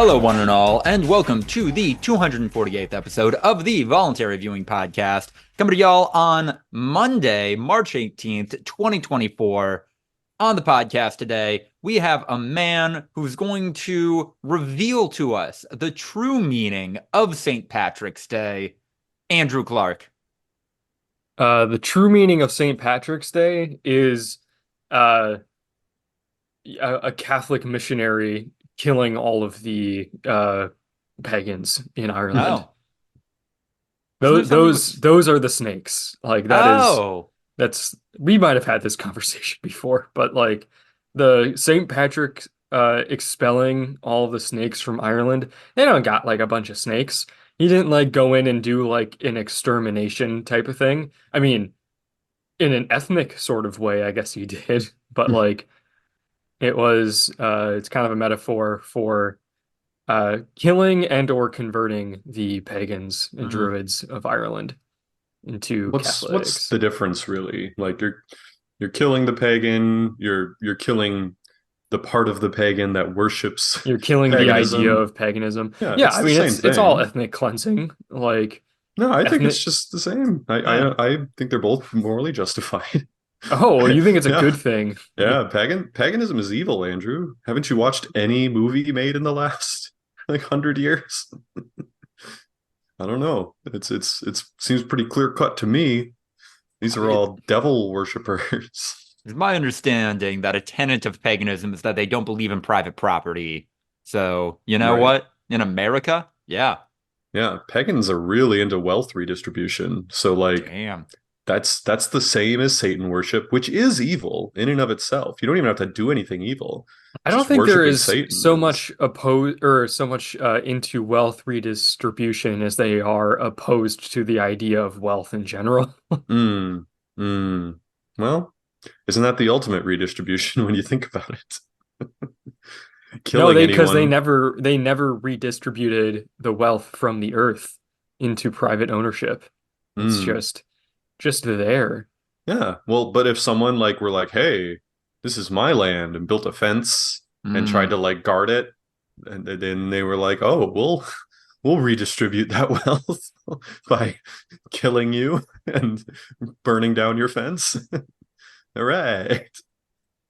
Hello, one and all, and welcome to the 248th episode of the Voluntary Viewing podcast, coming to y'all on Monday, March 18th, 2024. On the podcast today, we have a man who's going to reveal to us the true meaning of St. Patrick's Day, Andrew Clark. The true meaning of St. Patrick's Day is a Catholic missionary killing all of the pagans in Ireland. Oh. Those are the snakes. Like Oh. that's we might have had this conversation before, but like the St. Patrick expelling all the snakes from Ireland, they don't got like a bunch of snakes. He didn't like go in and do like an extermination type of thing. I mean, in an ethnic sort of way, I guess he did, but like it's kind of a metaphor for killing and or converting the pagans and druids of Ireland into What's Catholics. the difference really? Like you're killing the pagan, you're killing the part of the pagan that worships You're killing paganism. the idea of paganism. Yeah, Yeah, it's I the mean same it's all thing. ethnic cleansing. Like No, I think ethnic. it's just the same. Yeah. I think they're both morally justified. Oh, you think it's a Yeah. good thing? Yeah, paganism is evil, Andrew. Haven't you watched any movie made in the last like 100 years? I don't know. It's seems pretty clear cut to me. These are all devil worshippers. It's my understanding that a tenet of paganism is that they don't believe in private property. So, you know Right. what? In America, yeah. Yeah, pagans are really into wealth redistribution. So like Damn. that's the same as Satan worship, which is evil in and of itself. You don't even have to do anything evil. I don't Just think there worshiping is Satan so is- much opposed or so much into wealth redistribution as they are opposed to the idea of wealth in general. Mm, mm. Well, isn't that the ultimate redistribution when you think about it? No, Killing because anyone. they never redistributed the wealth from the earth into private ownership. It's Mm. just there. Yeah. Well, but if someone like were like, "Hey, this is my land," and built a fence and tried to like guard it, and then they were like, "Oh, we'll redistribute that wealth by killing you and burning down your fence." All right.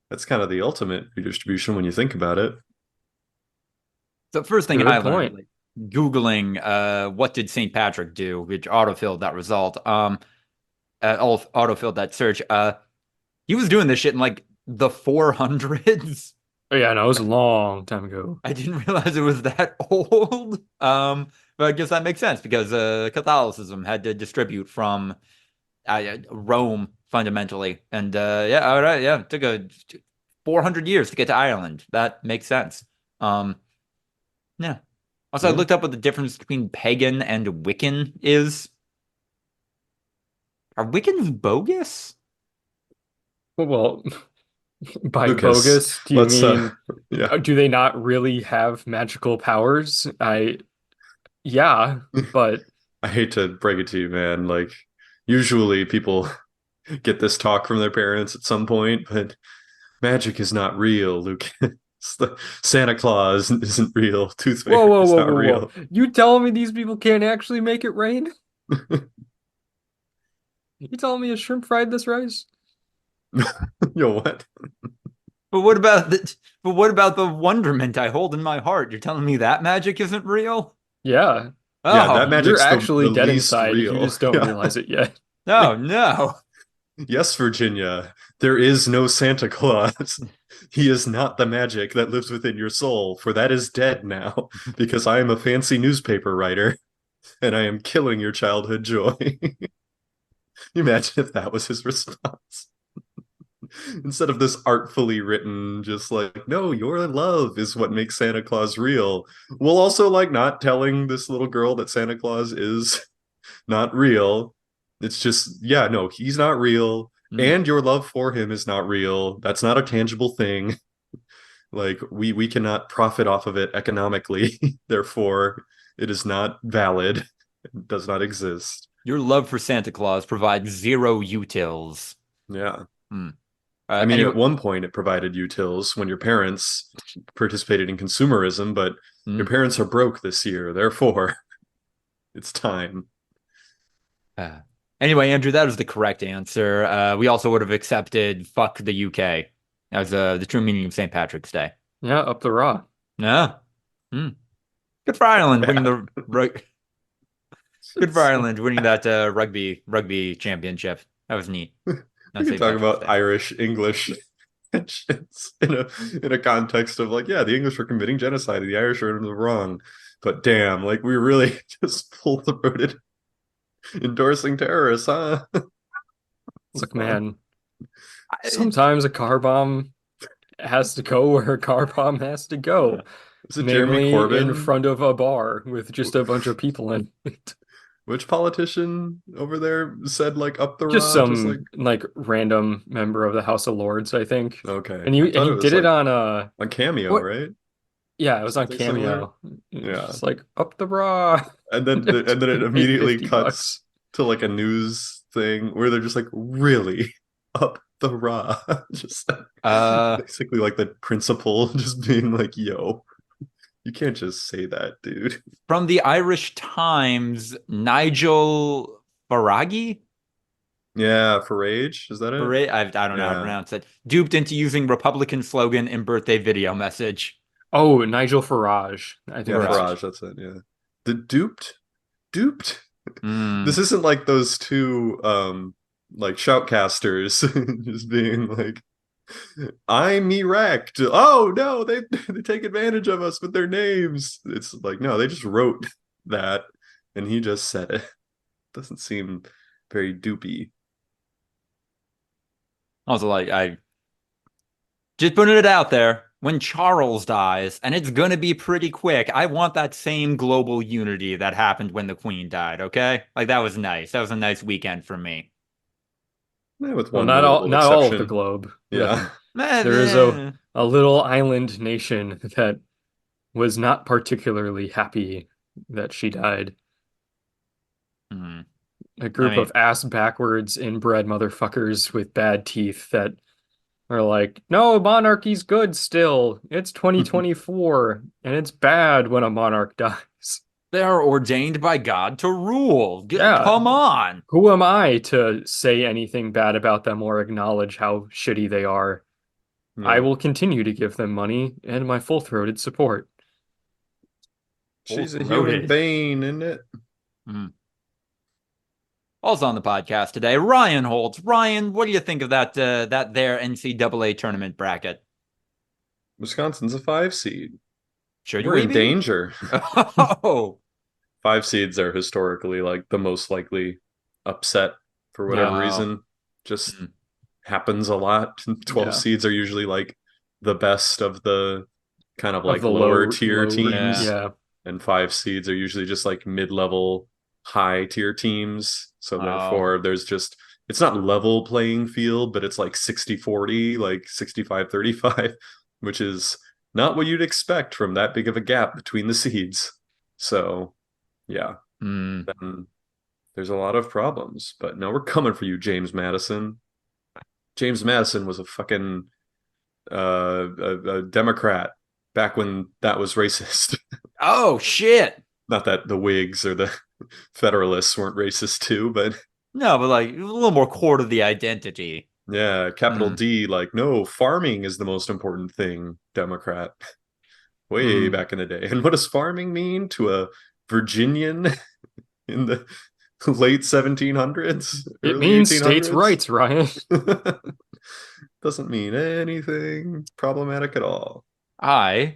That's kind of the ultimate redistribution when you think about it. So first thing Good I learned, point. like Googling what did St. Patrick do, which autofilled that result. Autofilled that search. He was doing this shit in like the 400s. Oh yeah, no, it was a long time ago. I didn't realize it was that old. But I guess that makes sense because Catholicism had to distribute from Rome fundamentally, and yeah, all right, yeah, it took a 400 years to get to Ireland. That makes sense. Yeah. Also, I Yeah. looked up what the difference between pagan and Wiccan is. Are Wiccans bogus? Well, by Lucas, bogus, do you let's mean yeah. do they not really have magical powers? Yeah, but I hate to break it to you, man. Like usually people get this talk from their parents at some point, but magic is not real, Lucas. The Santa Claus isn't real. Tooth whoa, Fairy whoa, is whoa, not whoa, real. whoa. You telling me these people can't actually make it rain? You telling me a shrimp fried this rice? Yo, what? But what about the wonderment I hold in my heart? You're telling me that magic isn't real? Yeah, Yeah, that Oh, you're magic's the actually dead least inside. You real. just don't Yeah. realize it yet. no, no. Yes, Virginia, there is no Santa Claus. He is not the magic that lives within your soul, for that is dead now, because I am a fancy newspaper writer and I am killing your childhood joy. Imagine if that was his response. Instead of this artfully written, just like, no, your love is what makes Santa Claus real. While also like not telling this little girl that Santa Claus is not real. It's just, yeah, no, he's not real. And your love for him is not real. That's not a tangible thing. Like we cannot profit off of it economically. Therefore, it is not valid. It does not exist. Your love for Santa Claus provides zero utils. Yeah. Hmm. I mean, anyway, at one point it provided utils when your parents participated in consumerism, but your parents are broke this year, therefore it's time. anyway, Andrew, that was the correct answer. We also would have accepted "fuck the UK" as the true meaning of St. Patrick's Day. Yeah, up the raw. Yeah. Good for Ireland winning the good for Ireland winning that rugby championship. That was neat. We can talk about Irish English tensions in a context of like, yeah, the English were committing genocide, the Irish are in the wrong, but damn, like we really just full-throated endorsing terrorists, huh? Look, man, sometimes a car bomb has to go where a car bomb has to go. Is it Jeremy Namely in Corbyn? front of a bar with just a bunch of people in it. Which politician over there said like up the Just raw? some like random member of the House of Lords, I think. Okay. And I thought he it was did it like on Cameo, what? right? Yeah, it was on Something similar? Cameo. It was Yeah. just like up the raw. And then it immediately $50 cuts to like a news thing where they're just like, really up the raw. Just basically like the principal just being like, yo, you can't just say that, dude. From the Irish Times, Nigel Farage? Yeah, for rage, is that it? I don't know how to pronounce it. Duped into using Republican slogan in birthday video message. Oh, Nigel Farage. I think Farage, that's it. Yeah. The duped. Mm. This isn't like those two like shoutcasters just being like, I'm erect. Oh no, they take advantage of us with their names. It's like, no, they just wrote that and he just said it. Doesn't seem very dupey. Also, like, I just putting it out there. When Charles dies, and it's gonna be pretty quick, I want that same global unity that happened when the Queen died, okay? Like, that was nice. That was a nice weekend for me. Yeah, with Well, one notable not all of the exception. globe. Yeah. There is a little island nation that was not particularly happy that she died. Hmm. A group I mean, of ass backwards inbred motherfuckers with bad teeth that are like, no, monarchy's good still. It's 2024, and it's bad when a monarch dies. they are ordained by God to rule. Yeah. Come on. Who am I to say anything bad about them or acknowledge how shitty they are? I Yeah. will continue to give them money and my full-throated support. She's a Full-throated. human being, isn't it? Mm. Also on the podcast today, Ryan Holtz. Ryan, what do you think of that their NCAA tournament bracket? Wisconsin's a 5 seed. Should We're we in be? danger. Oh. 5 seeds are historically like the most likely upset for whatever reason. Just happens a lot. 12 seeds are usually like the best of the kind of like lower tier teams. Yeah. And 5 seeds are usually just like mid-level high tier teams. So therefore there's just, it's not level playing field, but it's like 60-40, like 65-35, which is not what you'd expect from that big of a gap between the seeds. So yeah, then there's a lot of problems. But no, we're coming for you, James Madison. James Madison was a fucking a Democrat back when that was racist. Oh shit. Not that the Whigs or the Federalists weren't racist too, but no, but like a little more core to the identity. Yeah, capital D, like, no, farming is the most important thing, Democrat. Way back in the day. And what does farming mean to a Virginian in the late 1700s? It means states' rights, Ryan. Doesn't mean anything problematic at all. On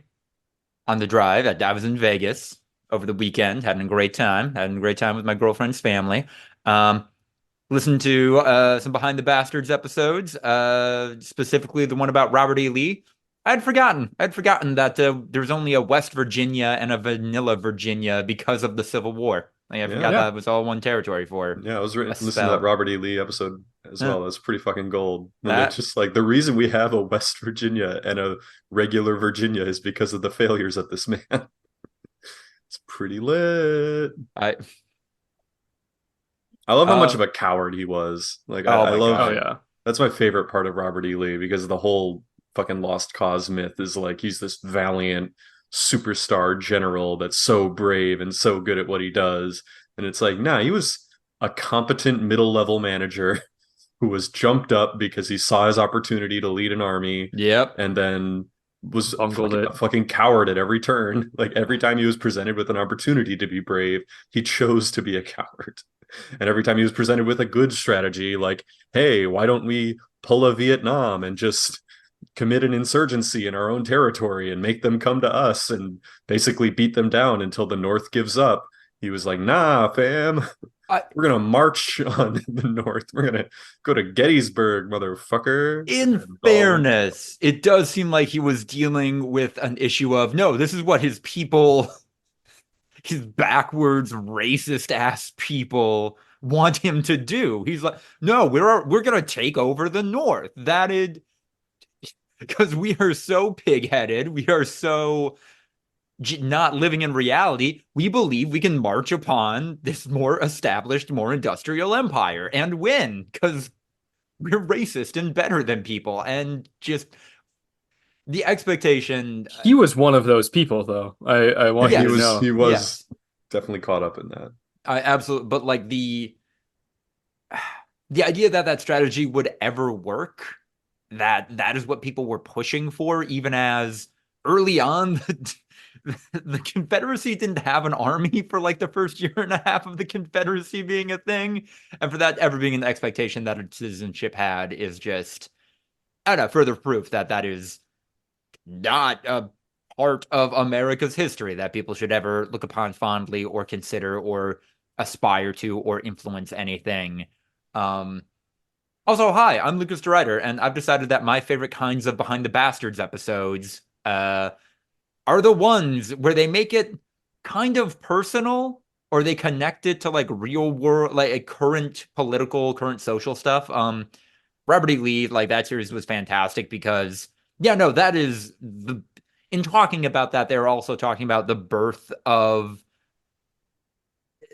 the drive, I was in Vegas over the weekend, having a great time with my girlfriend's family. Listened to some Behind the Bastards episodes, specifically the one about Robert E. Lee. I'd forgotten that there's only a West Virginia and a Vanilla Virginia because of the Civil War. Like, I forgot that was all one territory for. Yeah, I was listening to that Robert E. Lee episode as well. That's pretty fucking gold. And it's just like the reason we have a West Virginia and a regular Virginia is because of the failures of this man. It's pretty lit. I love how much of a coward he was. Like, I love. Oh yeah. That's my favorite part of Robert E. Lee, because the whole fucking lost cause myth is like he's this valiant superstar general that's so brave and so good at what he does. And it's like, nah, he was a competent middle level manager who was jumped up because he saw his opportunity to lead an army Yep. and then was Bungled a it. fucking coward at every turn. Like every time he was presented with an opportunity to be brave, he chose to be a coward. And every time he was presented with a good strategy, like, hey, why don't we pull a Vietnam and just commit an insurgency in our own territory and make them come to us and basically beat them down until the North gives up? He was like, nah, fam, I, we're gonna march on the North. We're gonna go to Gettysburg, motherfucker. in And all fairness, it does seem like he was dealing with an issue of no, this is what his people, his backwards racist ass people want him to do. He's like, no, we're gonna take over the North. That is because we are so pig-headed, we are so not living in reality. We believe we can march upon this more established, more industrial empire and win because we're racist and better than people. And just the expectation. He was one of those people, though. I want you to Yes, know. he was yes, definitely caught up in that. I absolutely. But like the idea that that strategy would ever work, that is what people were pushing for, even as early on the Confederacy didn't have an army for like the first year and a half of the Confederacy being a thing. And for that ever being an expectation that a citizenship had is just, I don't know, further proof that that is not a part of America's history that people should ever look upon fondly or consider or aspire to or influence anything. Um, Also, hi, I'm Lucas DeRuyter, and I've decided that my favorite kinds of Behind the Bastards episodes are the ones where they make it kind of personal or they connect it to like real world, like current political, current social stuff. Robert E. Lee, like that series was fantastic because, yeah, no, that is the, in talking about that, they're also talking about the birth of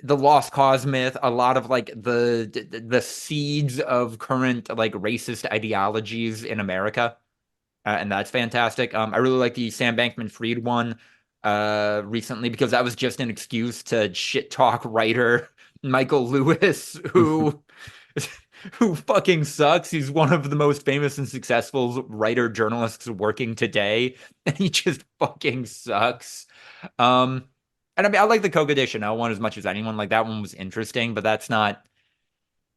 the lost cause myth, a lot of like the seeds of current like racist ideologies in America, and that's fantastic. I really like the Sam Bankman-Fried one recently because that was just an excuse to shit talk writer Michael Lewis, who fucking sucks. He's one of the most famous and successful writer journalists working today, and he just fucking sucks. Um, and I mean, I like the Coco de Chanel one as much as anyone. Like that one was interesting, but that's not.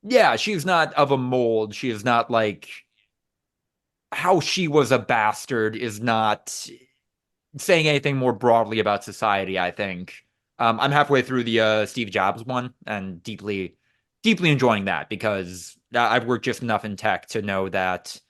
Yeah, she's not of a mold. She is not like how she was a bastard. Is not saying anything more broadly about society. I think. I'm halfway through the Steve Jobs one and deeply enjoying that because I've worked just enough in tech to know that.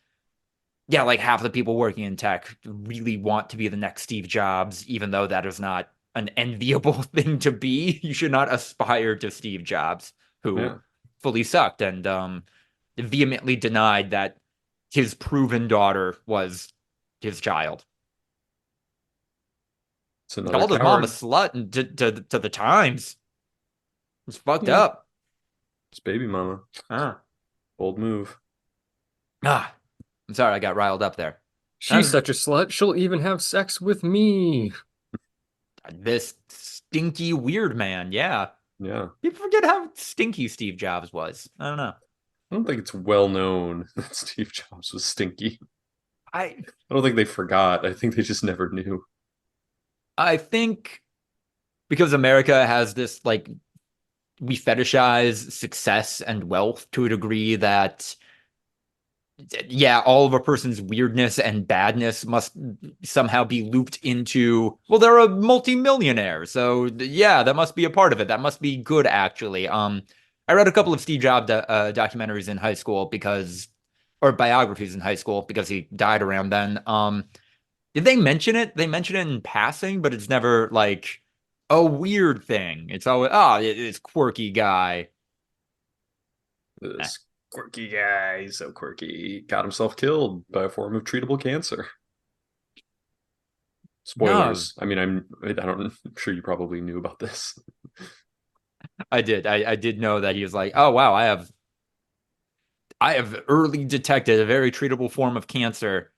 Yeah, like half the people working in tech really want to be the next Steve Jobs, even though that is not an enviable thing to be. You should not aspire to Steve Jobs, who Yeah. fully sucked and vehemently denied that his proven daughter was his child. It's another Called his mom a coward. slut and to the Times. It's fucked Yeah. up. It's baby mama. Ah, Bold move. I'm sorry, I got riled up there. She's And such a slut. She'll even have sex with me. this stinky weird man, yeah. Yeah. You forget how stinky Steve Jobs was. I don't know. I don't think it's well known that Steve Jobs was stinky. I I don't think they forgot. I think they just never knew. I think because America has this like we fetishize success and wealth to a degree that yeah, all of a person's weirdness and badness must somehow be looped into, well, they're a multimillionaire. So yeah, that must be a part of it. That must be good, actually. I read a couple of Steve Jobs documentaries in high school because, or biographies in high school because he died around then. Did they mention it? They mention it in passing, but it's never like a weird thing. It's always, oh, it's quirky guy. Eh. This quirky guy, he's so quirky. Got himself killed by a form of treatable cancer. No, Spoilers. I mean, I'm sure you probably knew about this. I did. I did know that he was like, oh wow, I have early detected a very treatable form of cancer.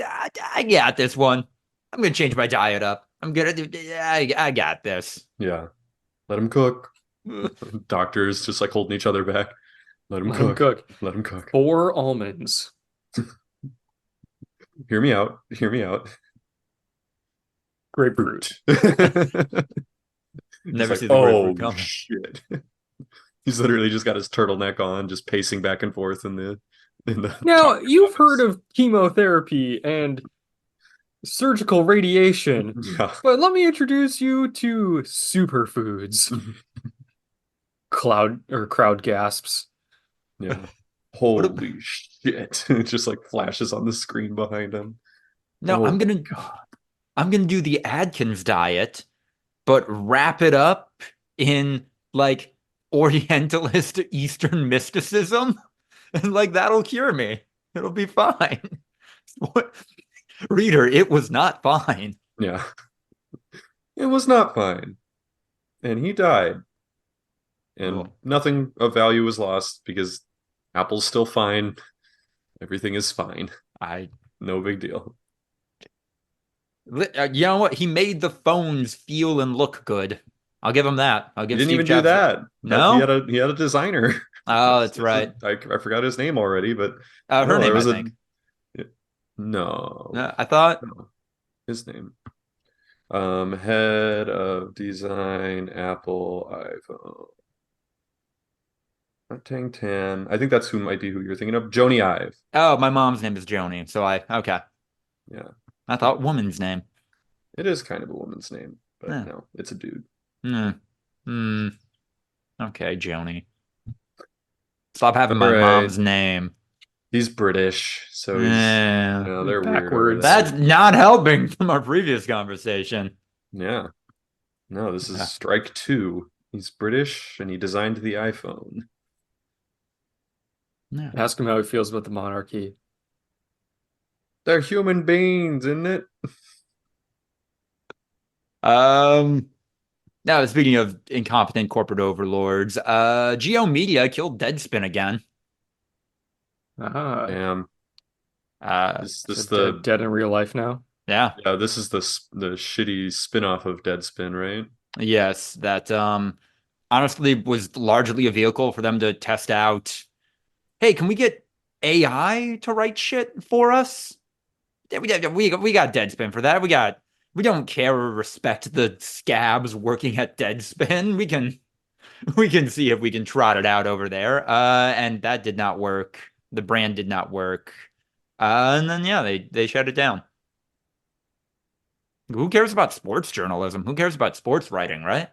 I got this one. I'm gonna change my diet up. I'm gonna do. I got this. Yeah. Let him cook. Doctors just like holding each other back. Let him Let him cook. cook. Let him cook. 4 almonds. Hear me out. Hear me out. Grapefruit. He's Never like, see the grapefruit oh coming. shit. He's literally just got his turtleneck on, just pacing back and forth in the Now, doctor's you've heard office. of chemotherapy and surgical radiation, Yeah. but let me introduce you to superfoods. Crowd gasps. Yeah. What Holy shit. It just like flashes on the screen behind him. No, Oh I'm my gonna God. I'm gonna do the Atkins diet, but wrap it up in like Orientalist Eastern mysticism, and like that'll cure me. It'll be fine. What? Reader, it was not fine. Yeah. It was not fine. And he died. And Oh, nothing of value was lost because Apple's still fine. Everything is fine. I No big deal. you know what? He made the phones feel and look good. I'll give him that. I'll He give didn't Steve even do Jobs that. that. That No? he had a designer. Oh, that's right. I forgot his name already, but Her no, there name, I was a think. no, I thought. no, his name. Head of design, Apple, iPhone. Not Tang Tan. I think that's who might be who you're thinking of. Joni Ive. Oh, my mom's name is Joni, so okay. Yeah, I thought woman's name. it is kind of a woman's name, but Yeah. no, it's a dude. Hmm. Hmm. Okay, Joni. Stop having All my right, mom's name. he's British, so he's Yeah. they're weird over Backwards. That's there. not helping from our previous conversation. Yeah, no, this is Yeah. strike two. He's British and he designed the iPhone. Yeah. Ask him how he feels about the monarchy. They're human beings, isn't it? Um. Now, speaking of incompetent corporate overlords, Geo Media killed Deadspin again. Ah, Damn. Uh, so dead in real life now. yeah. Yeah, this is the shitty spin-off of Deadspin, right? Yes, that honestly was largely a vehicle for them to test out. Hey, can we get AI to write shit for us? Yeah, we got Deadspin for that. We don't care or respect the scabs working at Deadspin. We can see if we can trot it out over there. And that did not work. The brand did not work. And then yeah, they shut it down. Who cares about sports journalism? Who cares about sports writing, right?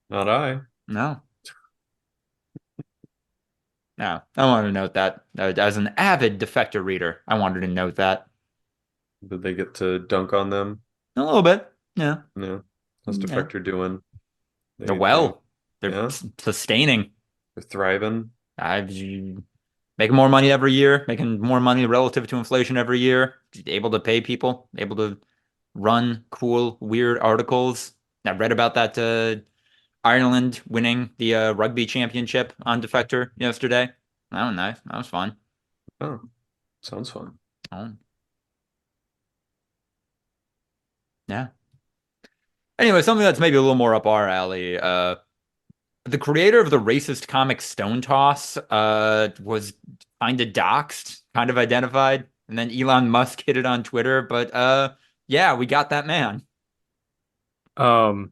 Not I. No. No. I wanted to note that. As an avid defector reader, I wanted to note that. Did they get to dunk on them? A little bit. Yeah. No. How's Yeah. Defector doing? They're They well. They're yeah, sustaining. they're thriving. I've making more money every year, making more money relative to inflation every year, able to pay people, able to run cool, weird articles. I read about that Ireland winning the rugby championship on Defector yesterday. That was nice. That was fun. Oh, sounds fun. Oh, yeah. Anyway, something that's maybe a little more up our alley. The creator of the racist comic Stone Toss was kind of doxxed, kind of identified, and then Elon Musk hit it on Twitter. But yeah, we got that man. Um,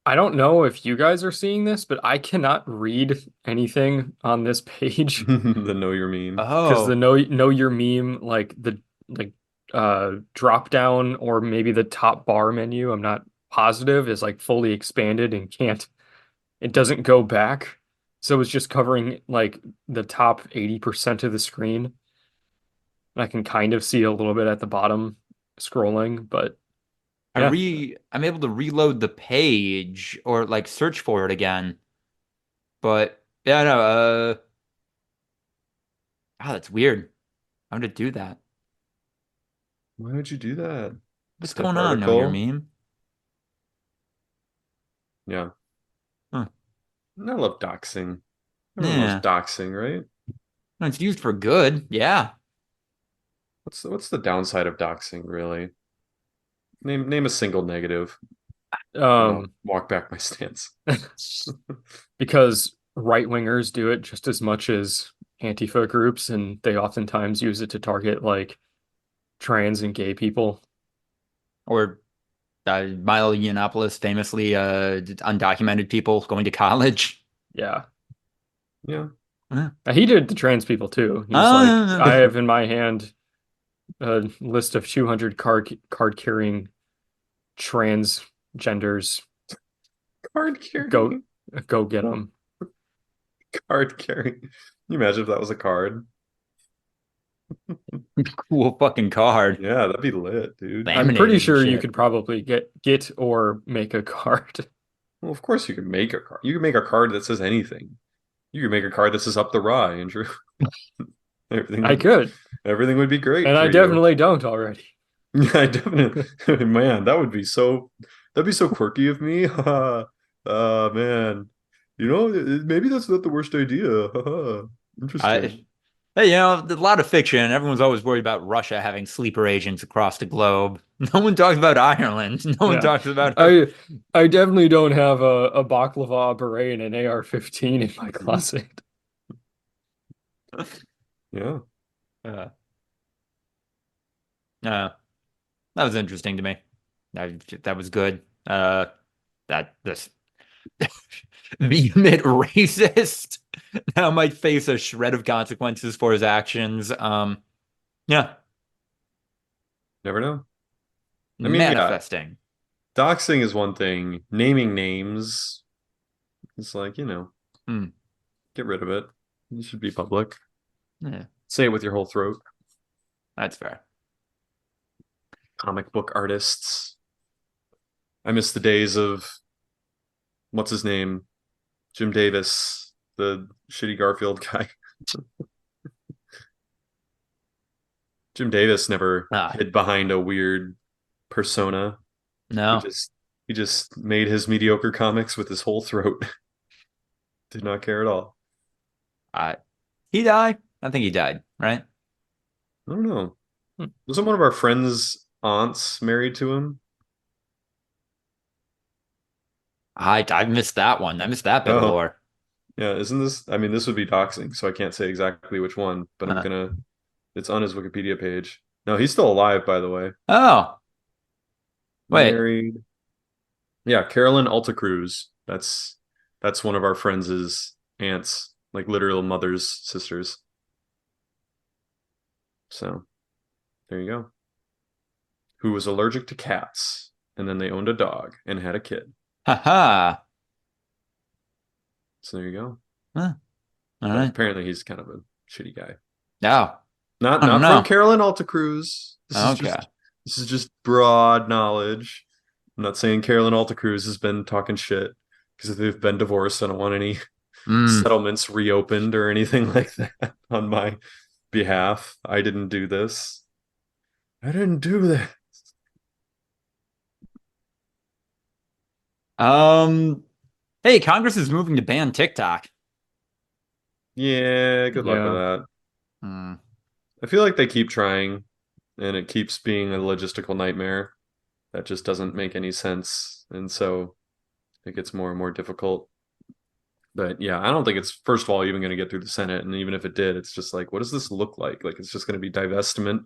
I don't know if you guys are seeing this, but I cannot read anything on this page The know your meme. because the Oh, know your meme, like the like drop down or maybe the top bar menu, I'm not positive, is like fully expanded and can't it doesn't go back. So it's just covering like the top 80% of the screen. And I can kind of see a little bit at the bottom scrolling, but yeah. I'm able to reload the page or like search for it again. But yeah, no, oh, that's weird. How did it do that? Why would you do that? What's Step going on? Know your article. meme? Yeah. Huh. I love doxing. Everyone knows Yeah. doxing, right? It's used for good. Yeah. What's the downside of doxing, really? Name a single negative. Um, Walk back my stance. because right-wingers do it just as much as Antifa groups, and they oftentimes use it to target like trans and gay people. Or Milo Yiannopoulos famously undocumented people going to college. Yeah. Yeah. He did the trans people too. He's like, I Ah. have in my hand a list of 200 card carrying transgenders. Card Go carrying. go get them. Card carrying. Can you imagine if that was a card? Cool fucking card. Yeah, that'd be lit, dude. I'm pretty Laminated and sure you shit. could probably get or make a card. Well, of course you can make a card. You can make a card that says anything. You can make a card that says up the rye, Andrew. everything I would could, everything would be great and for I you. definitely don't already. Yeah, I definitely. Man, that'd be so quirky of me. Man. Maybe that's not the worst idea. Interesting. Hey, a lot of fiction. Everyone's always worried about Russia having sleeper agents across the globe. No one talks about Ireland. No one Yeah, talks about her. I definitely don't have a baklava beret and an AR-15 in my closet. Yeah. Uh, that was interesting to me. That was good. This vehement racist now might face a shred of consequences for his actions. Yeah, Never know. I mean, yeah, manifesting. doxing is one thing. Naming names, it's like, Hmm. get rid of it. It should be public. Yeah, Say it with your whole throat. that's fair. Comic book artists. I miss the days of what's his name? Jim Davis, the shitty Garfield guy. Jim Davis never Ah, hid behind a weird persona. He no. just he just made his mediocre comics with his whole throat. Did not care at all. I He died. I think he died, right? I don't know. Hmm. Wasn't one of our friends' aunts married to him? I missed that one. I missed that bit of Oh, lore. yeah. Isn't this? I mean, this would be doxing, so I can't say exactly which one, but Uh, It's on his Wikipedia page. No, he's still alive, by the way. oh, wait. Married. Yeah, Carolyn Altacruz. That's one of our friends' aunts, like literal mother's sisters. So there you go. Who was allergic to cats, and then they owned a dog and had a kid. Haha. So there you go. Huh. All But right. apparently he's kind of a shitty guy. No, Not I don't not from know. Carolyn Altacruz. Okay. This is just broad knowledge. I'm not saying Carolyn Altacruz has been talking shit because if they've been divorced, I don't want any Mm. settlements reopened or anything like that on my behalf. I didn't do this. I didn't do that. Hey, Congress is moving to ban TikTok. Yeah, good luck with Yeah. that. Hmm. I feel like they keep trying and it keeps being a logistical nightmare that just doesn't make any sense. And so it gets more and more difficult. But yeah, I don't think it's first of all even going to get through the Senate. And even if it did, it's just like, what does this look like? Like it's just going to be divestment,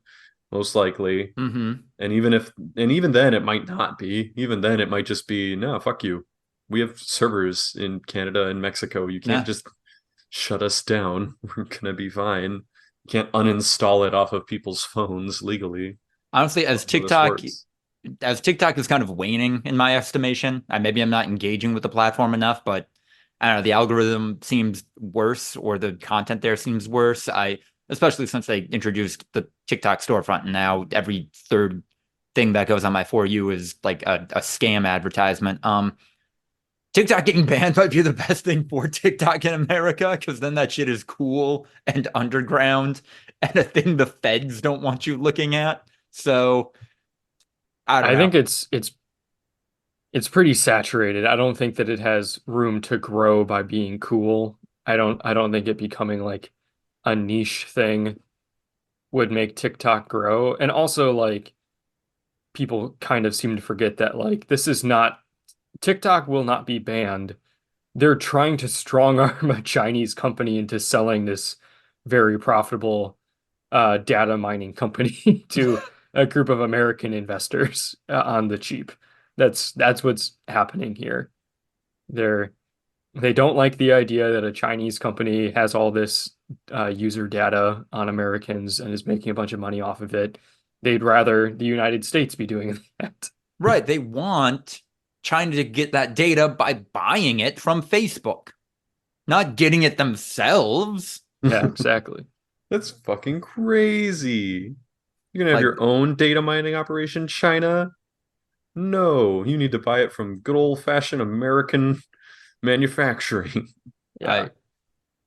most likely. Mm-hmm. And even then it might not be. Even then it might just be, no, fuck you. We have servers in Canada and Mexico. You can't Yeah. just shut us down. We're gonna be fine. You can't uninstall it off of people's phones legally. Honestly, That's how this works. as TikTok is kind of waning in my estimation, maybe I'm not engaging with the platform enough, but I don't know, the algorithm seems worse or the content there seems worse. Especially since they introduced the TikTok storefront and now every third thing that goes on my For You is like a scam advertisement. TikTok getting banned might be the best thing for TikTok in America because then that shit is cool and underground and a thing the feds don't want you looking at. So I don't I know. think it's pretty saturated. I don't think that it has room to grow by being cool. I don't think it becoming like a niche thing would make TikTok grow. And also like people kind of seem to forget that like this is not TikTok will not be banned. They're trying to strong arm a Chinese company into selling this very profitable data mining company to a group of American investors on the cheap. That's what's happening here. They're they don't like the idea that a Chinese company has all this user data on Americans and is making a bunch of money off of it. They'd rather the United States be doing that. Right. They want China to get that data by buying it from Facebook, not getting it themselves. Yeah, exactly. That's fucking crazy. You're gonna have Like, your own data mining operation, China? No, you need to buy it from good old-fashioned American manufacturing. Yeah.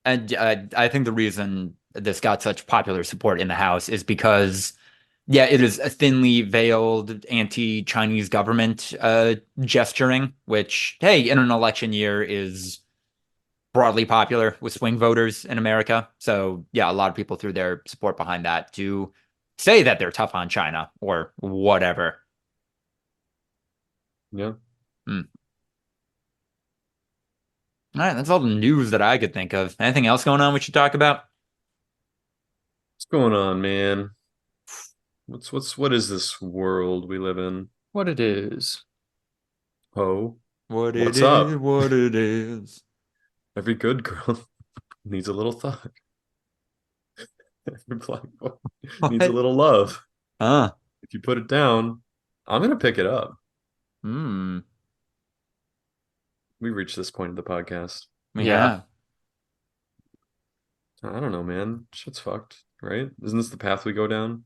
I think the reason this got such popular support in the House is because, yeah, it is a thinly veiled anti-Chinese government gesturing, which, hey, in an election year is broadly popular with swing voters in America. So, yeah, a lot of people threw their support behind that to say that they're tough on China or whatever. Yeah. Hmm. All right, that's all the news that I could think of. Anything else going on we should talk about? What's going on, man? What is this world we live in? What it is. Oh, What it what's is, up? what it is. Every good girl needs a little thought. Every black boy needs a What? little love. Huh. If you put it down, I'm gonna pick it up. Hmm. We reached this point of the podcast. We Yeah. have. I don't know, man. Shit's fucked, right? Isn't this the path we go down?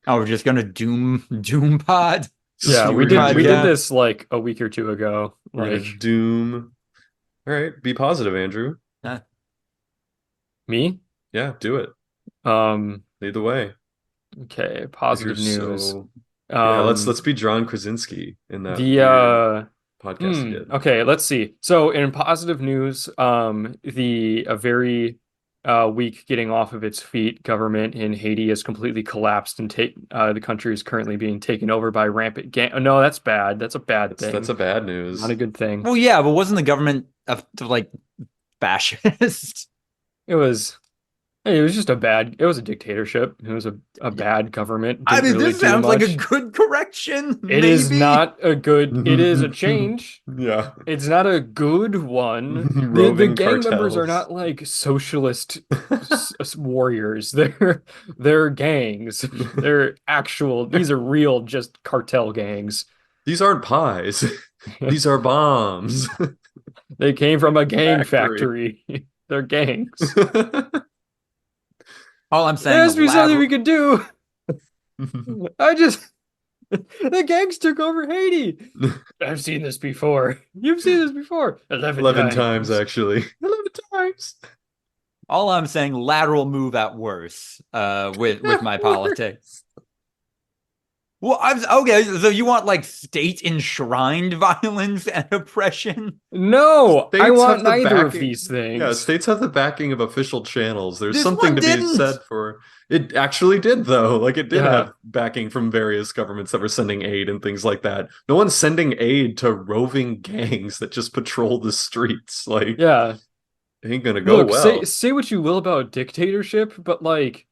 Oh, we're just gonna doom pod. Yeah, You we were did gonna we do did that? Yeah. this like a week or two ago. We're gonna Like doom. All right, be positive, Andrew. me? Yeah, do it. Um, Lead the way. okay, If you're positive news. so, yeah, let's Um, be John Krasinski in that the weird podcast he did. okay, let's see. So in positive news, the a very weak getting off of its feet government in Haiti has completely collapsed and take the country is currently being taken over by rampant gang. Oh, no, that's bad. That's a bad That's thing. a bad Not news. a good thing. Well, yeah, but wasn't the government like fascist? It was just it was a dictatorship. It was a bad government. I Didn't mean, really this do sounds like a much. good correction, It is maybe. not a good, it is a change. Yeah. It's not a good one. The Roving gang members are cartels. not like socialist warriors. They're gangs. They're actual, these are real just cartel gangs. These aren't pies. These are bombs. They came from a gang Factory. factory. They're gangs. All I'm There saying, has to be something we lateral. could do. I just the gangs took over Haiti. I've seen this before. You've seen this before. 11 11 times, times. actually. 11 times. All I'm saying, lateral move at worst. With my politics. Well, I'm okay. So you want like state enshrined violence and oppression? No, I States want have the neither of backing. these Yeah, things. states have the backing of official channels. There's This something one to be didn't. said for it actually did though. Like it did Yeah. have backing from various governments that were sending aid and things like that. No one's sending aid to roving gangs that just patrol the streets. Like Yeah. it ain't gonna go Look, say well. say what you will about dictatorship, but like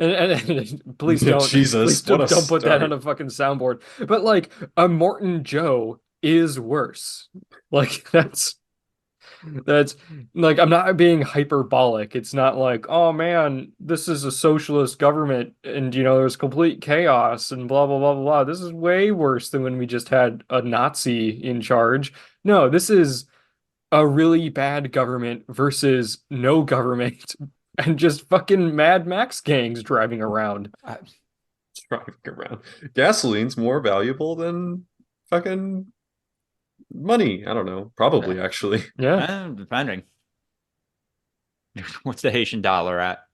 and please don't please Jesus, what a don't put that on start. a fucking soundboard. But like a Morton Joe is worse. Like that's like I'm not being hyperbolic. It's not like, oh man, this is a socialist government and there's complete chaos and blah blah blah blah blah. This is way worse than when we just had a Nazi in charge. No, this is a really bad government versus no government and just fucking Mad Max gangs driving around. Driving around. Gasoline's more valuable than fucking money. I don't know. Probably actually. Yeah. Depending. What's the Haitian dollar at?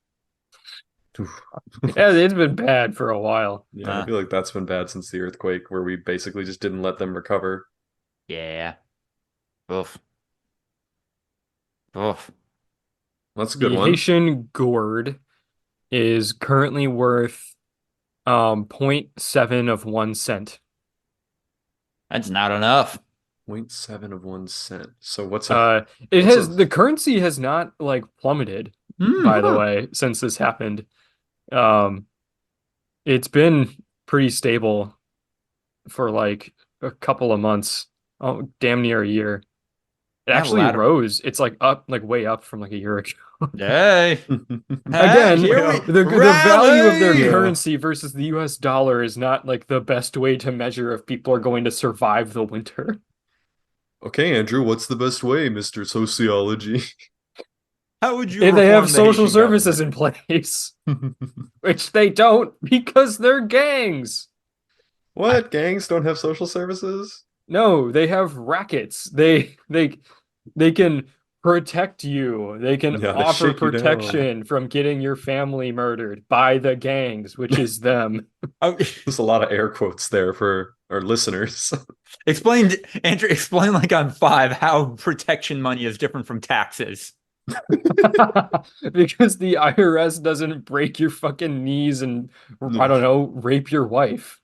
Yeah, it's been bad for a while. Yeah, I feel like that's been bad since the earthquake, where we basically just didn't let them recover. Yeah. Oof. Oof. That's a good The one. Haitian gourd is currently worth 0.7 of 1 cent. That's not enough. 0.7 of 1 cent. So what's a Uh, what's a the currency has not like plummeted, by the huh. way, since this happened. Um, it's been pretty stable for like a couple of months, oh, damn near a year. It Yeah, actually ladder. rose. It's like up, like way up from like a year ago. Hey, hey, Again, here we Well, the value of their rally. yeah. currency versus the US dollar is not like the best way to measure if people are going to survive the winter. Okay, Andrew, what's the best way, Mr. Sociology? How would you If they have reform the social Haitian services government? in place, which they don't because they're gangs. What? Gangs don't have social services? No, they have rackets. They can protect you. They can Yeah, they offer shake you down. protection from getting your family murdered by the gangs, which is them. Oh, There's a lot of air quotes there for our listeners. explain, Andrew. Explain like I'm five how protection money is different from taxes. Because the IRS doesn't break your fucking knees and I No. don't know, rape your wife.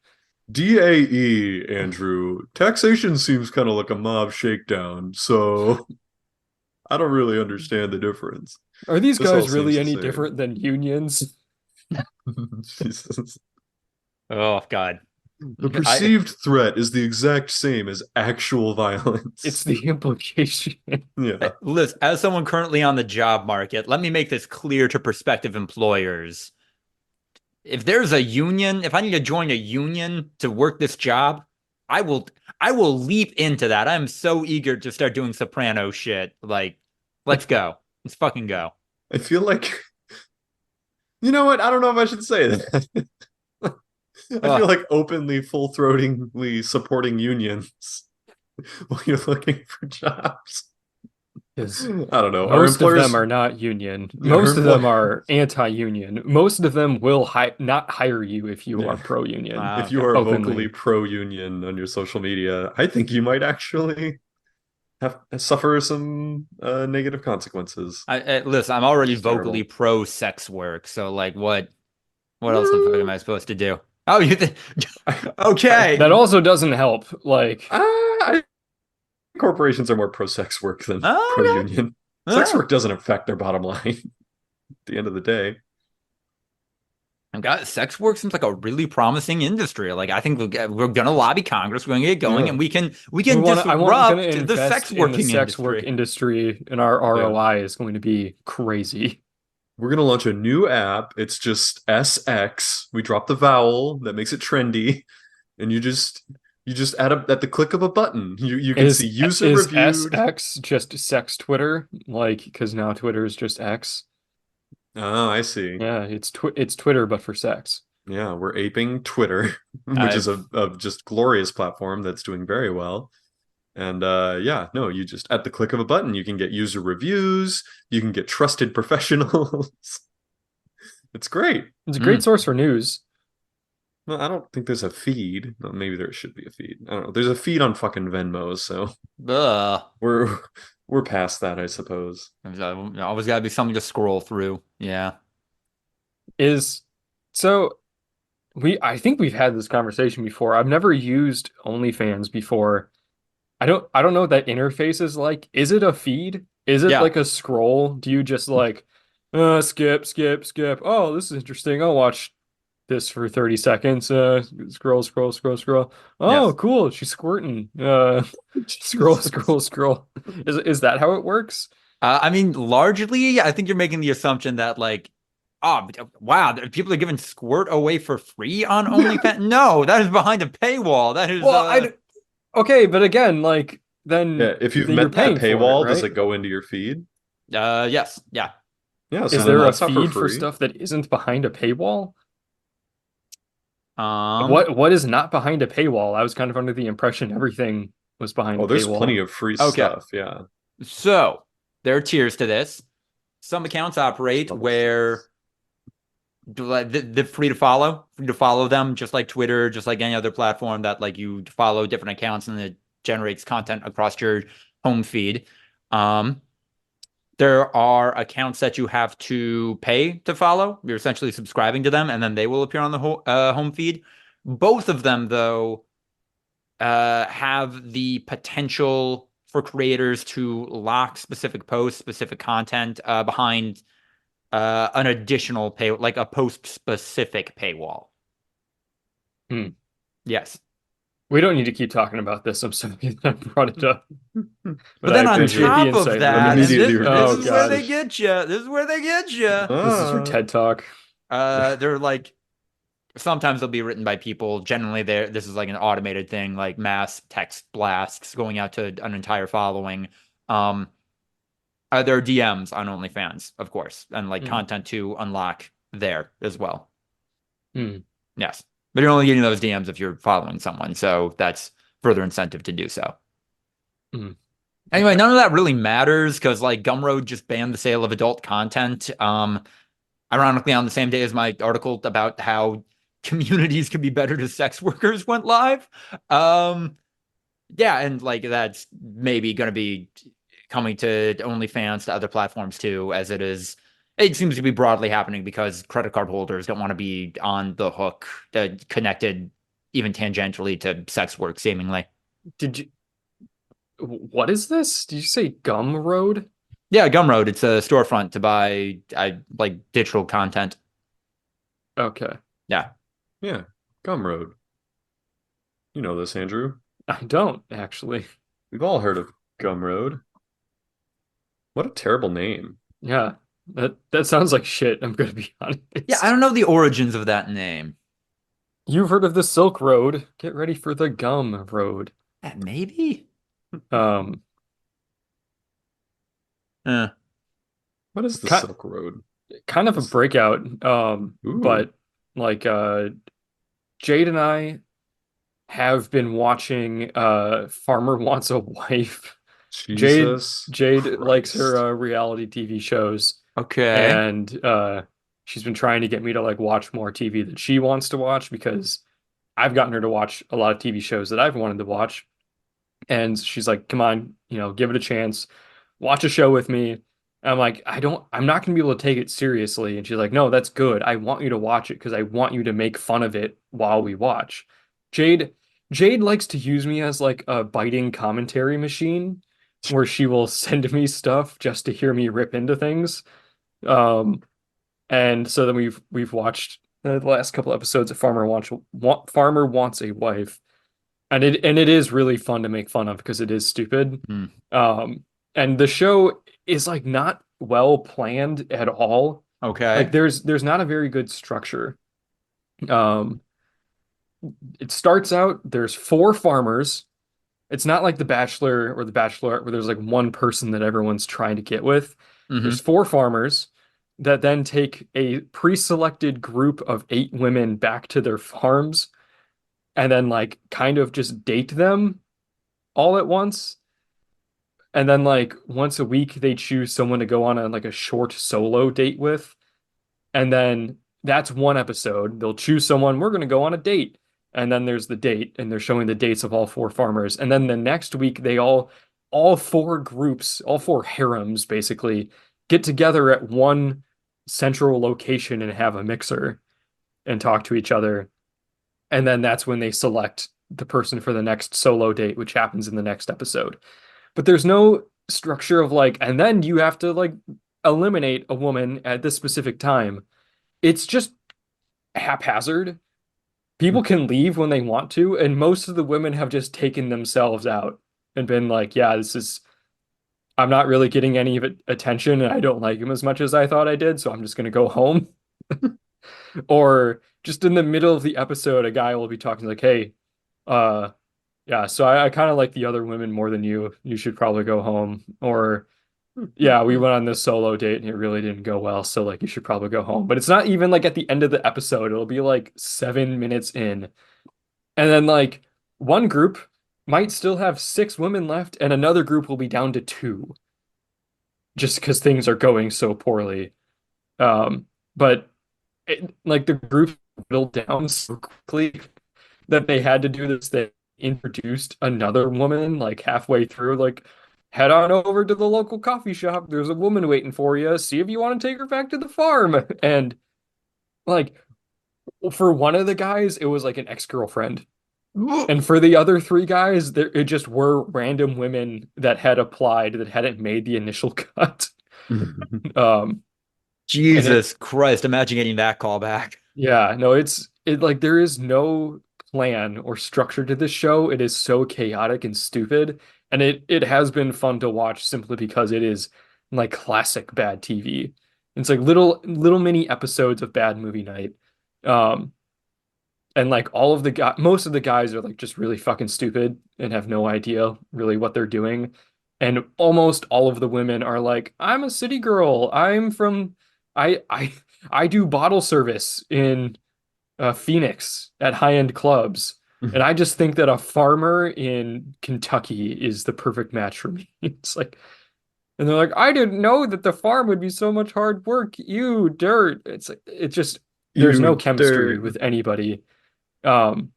DAE, Andrew. Taxation seems kind of like a mob shakedown, so I don't really understand the difference. Are these This all guys seems really the any same. different than unions? Jesus. Oh God, The I perceived threat is the exact same as actual It's violence. the implication. Yeah. Liz, as someone currently on the job market, let me make this clear to prospective employers. If there's a union, if I need to join a union to work this job, I will I will leap into that. I'm so eager to start doing soprano shit. Like, let's go. Let's fucking go. I feel like, you know what? I don't know if I should say that. I feel Ugh. like openly, full-throatingly supporting unions while you're looking for jobs. Because I don't know. Our most of them employers, are not union. our Most of employ them are anti-union. Most of them will not hire you if you are yeah. pro-union If you Okay. are vocally openly. pro-union on your social media, I think you might actually have suffer some negative consequences, Listen, I'm which already is vocally terrible. pro sex work, so like, what else the fuck am Mm, I supposed to do? Oh, you think? I, Okay. That also doesn't help. Like, I corporations are more pro-sex work than Oh, pro-union. okay. Sex work doesn't affect their bottom line at the end of the day. I've got sex work seems like a really promising industry. Like, I think we're gonna lobby Congress, we're gonna get going, Yeah. and we can gonna disrupt the sex invest in the working sex work industry. industry, and our Yeah. ROI is going to be crazy. We're gonna launch a new app. It's just SX. We drop the vowel that makes it trendy, and you just add up at the click of a button. You can see user Is reviewed. SX just sex Twitter? Like, because now Twitter is just X. Oh, I see. Yeah, it's Twitter but for sex. Yeah, we're aping Twitter, which is I've a just glorious platform that's doing very well. And yeah, no, you just at the click of a button, you can get user reviews, you can get trusted professionals. It's great. It's a great mm, source for news. Well, I don't think there's a feed. Well, maybe there should be a feed. I don't know. There's a feed on fucking Venmo, so ugh. we're we're past that, I suppose. There's always got to be something to scroll through. Yeah. Is so I think we've had this conversation before. I've never used OnlyFans before. I don't know what that interface is like. Is it a feed? Is it Yeah. like a scroll? Do you just like skip, skip, skip? Oh, this is interesting. I'll watch this for 30 seconds. Scroll, scroll, scroll, scroll. Oh, Yes. cool. She's squirting. Scroll, Jesus. scroll, scroll. Is that how it works? I mean, largely, I think you're making the assumption that like, oh, wow, people are giving squirt away for free on OnlyFans. No, that is behind a paywall. That is Well, okay, but again, like Yeah, if you've then you're met that paying for it, paywall, does right? it go into your feed? yes, yeah. Yeah, so Is then there a that's not for feed for free. stuff that isn't behind a paywall? Um, What is not behind a paywall? I was kind of under the impression everything was behind Oh, a there's paywall. plenty of free okay. stuff. Yeah. So there are tiers to this. Some accounts operate where the free to follow them, just like Twitter, just like any other platform that like you follow different accounts and it generates content across your home feed. Um, There are accounts that you have to pay to follow. You're essentially subscribing to them, and then they will appear on the home feed. Both of them, though, have the potential for creators to lock specific posts, specific content behind an additional pay, like a post-specific paywall. Yes. We don't need to keep talking about this. I'm sorry that I brought it up. But then I on appreciate the top of insight. that, and Immediately this regret is where they this. get you. This is where they get you. This is your TED Talk. They're like, sometimes they'll be written by people. Generally, this is like an automated thing, like mass text blasts going out to an entire following. There are DMs on OnlyFans, of course, and like content to unlock there as well. Yes. But you're only getting those DMs if you're following someone, so that's further incentive to do so. Anyway, none of that really matters because like Gumroad just banned the sale of adult content. Ironically, on the same day as my article about how communities can be better to sex workers went live. Yeah, and like that's maybe going to be coming to OnlyFans, to other platforms too, as it seems to be broadly happening because credit card holders don't want to be on the hook, connected even tangentially to sex work, seemingly. What is this? Did you say Gumroad? Yeah, Gumroad. It's a storefront to buy like digital content. Okay. Yeah. Yeah, Gumroad. You know this, Andrew. I don't, actually. We've all heard of Gumroad. What a terrible name. Yeah. That sounds like shit, I'm gonna be honest. Yeah, I don't know the origins of that name. You've heard of the Silk Road. Get ready for the Gum Road. Maybe? Um, What is the Ki- Silk Road? kind of a breakout. Ooh. But like Jade and I have been watching Farmer Wants a Wife. Jesus Jade likes Christ. her reality TV shows, Okay. and she's been trying to get me to like watch more TV that she wants to watch because I've gotten her to watch a lot of TV shows that I've wanted to watch. And she's like, "Come on, give it a chance. Watch a show with me." And I'm like, I'm not gonna be able to take it seriously. And she's like, "No, that's good. I want you to watch it because I want you to make fun of it while we watch." Jade Jade likes to use me as like a biting commentary machine where she will send me stuff just to hear me rip into things. Um, and so then we've watched the last couple episodes of Farmer Wants a Wife, and it is really fun to make fun of because it is stupid. And the show is like not well planned at all. Okay. Like there's not a very good structure. Um, it starts out there's four farmers. It's not like The Bachelor or The Bachelorette where there's like one person that everyone's trying to get with. There's four farmers that then take a pre-selected group of 8 women back to their farms and then like kind of just date them all at once. And then like once a week they choose someone to go on like a short solo date with. And then that's one episode. They'll choose someone, we're going to go on a date. And then there's the date, and they're showing the dates of all four farmers. And then the next week, they all four groups, all four harems basically, get together at one central location and have a mixer and talk to each other. And then that's when they select the person for the next solo date, which happens in the next episode. But there's no structure of like, and then you have to like eliminate a woman at this specific time. It's just haphazard. People can leave when they want to, and most of the women have just taken themselves out and been like, yeah, I'm not really getting any of it attention, and I don't like him as much as I thought I did, so I'm just gonna go home. Or just in the middle of the episode, a guy will be talking like, hey, yeah, so I kind of like the other women more than you. You should probably go home. Or yeah, we went on this solo date and it really didn't go well, so like you should probably go home. But it's not even like at the end of the episode. It'll be like 7 minutes in. And then like one group might still have 6 women left and another group will be down to 2 just because things are going so poorly. But like the group whittled down so quickly that they had to do this. They introduced another woman like halfway through, like, head on over to the local coffee shop. There's a woman waiting for you. See if you want to take her back to the farm. And like for one of the guys, it was like an ex-girlfriend. And for the other three guys, it just were random women that had applied that hadn't made the initial cut. Um, and Jesus Christ, imagine getting that call back. yeah, no, it like there is no plan or structure to this show. It is so chaotic and stupid, and it has been fun to watch simply because it is like classic bad TV. It's like little mini episodes of bad movie night. Um, and like all of the guy most of the guys are like just really fucking stupid and have no idea really what they're doing. And almost all of the women are like, I'm a city girl. I'm from I I do bottle service in Phoenix at high-end clubs. And I just think that a farmer in Kentucky is the perfect match for me. It's like, and they're like, I didn't know that the farm would be so much hard work. You dirt. It's like, it just, there's no You chemistry dirt. with anybody. Um,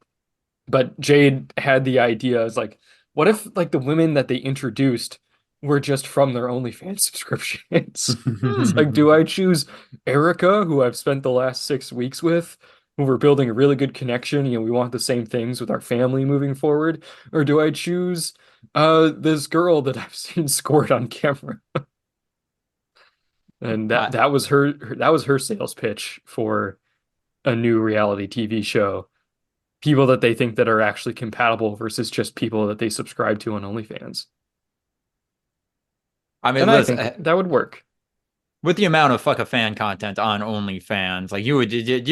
but Jade had the idea is like, what if like the women that they introduced were just from their OnlyFans subscriptions? It's like, do I choose Erica, who I've spent the last 6 weeks with, who we're building a really good connection, we want the same things with our family moving forward, or do I choose this girl that I've seen squirt on camera? And I, that was her sales pitch for a new reality TV show. People that they think that are actually compatible versus just people that they subscribe to on OnlyFans. I mean, And I listen, think that would work. with the amount of fuck a fan content on OnlyFans, like you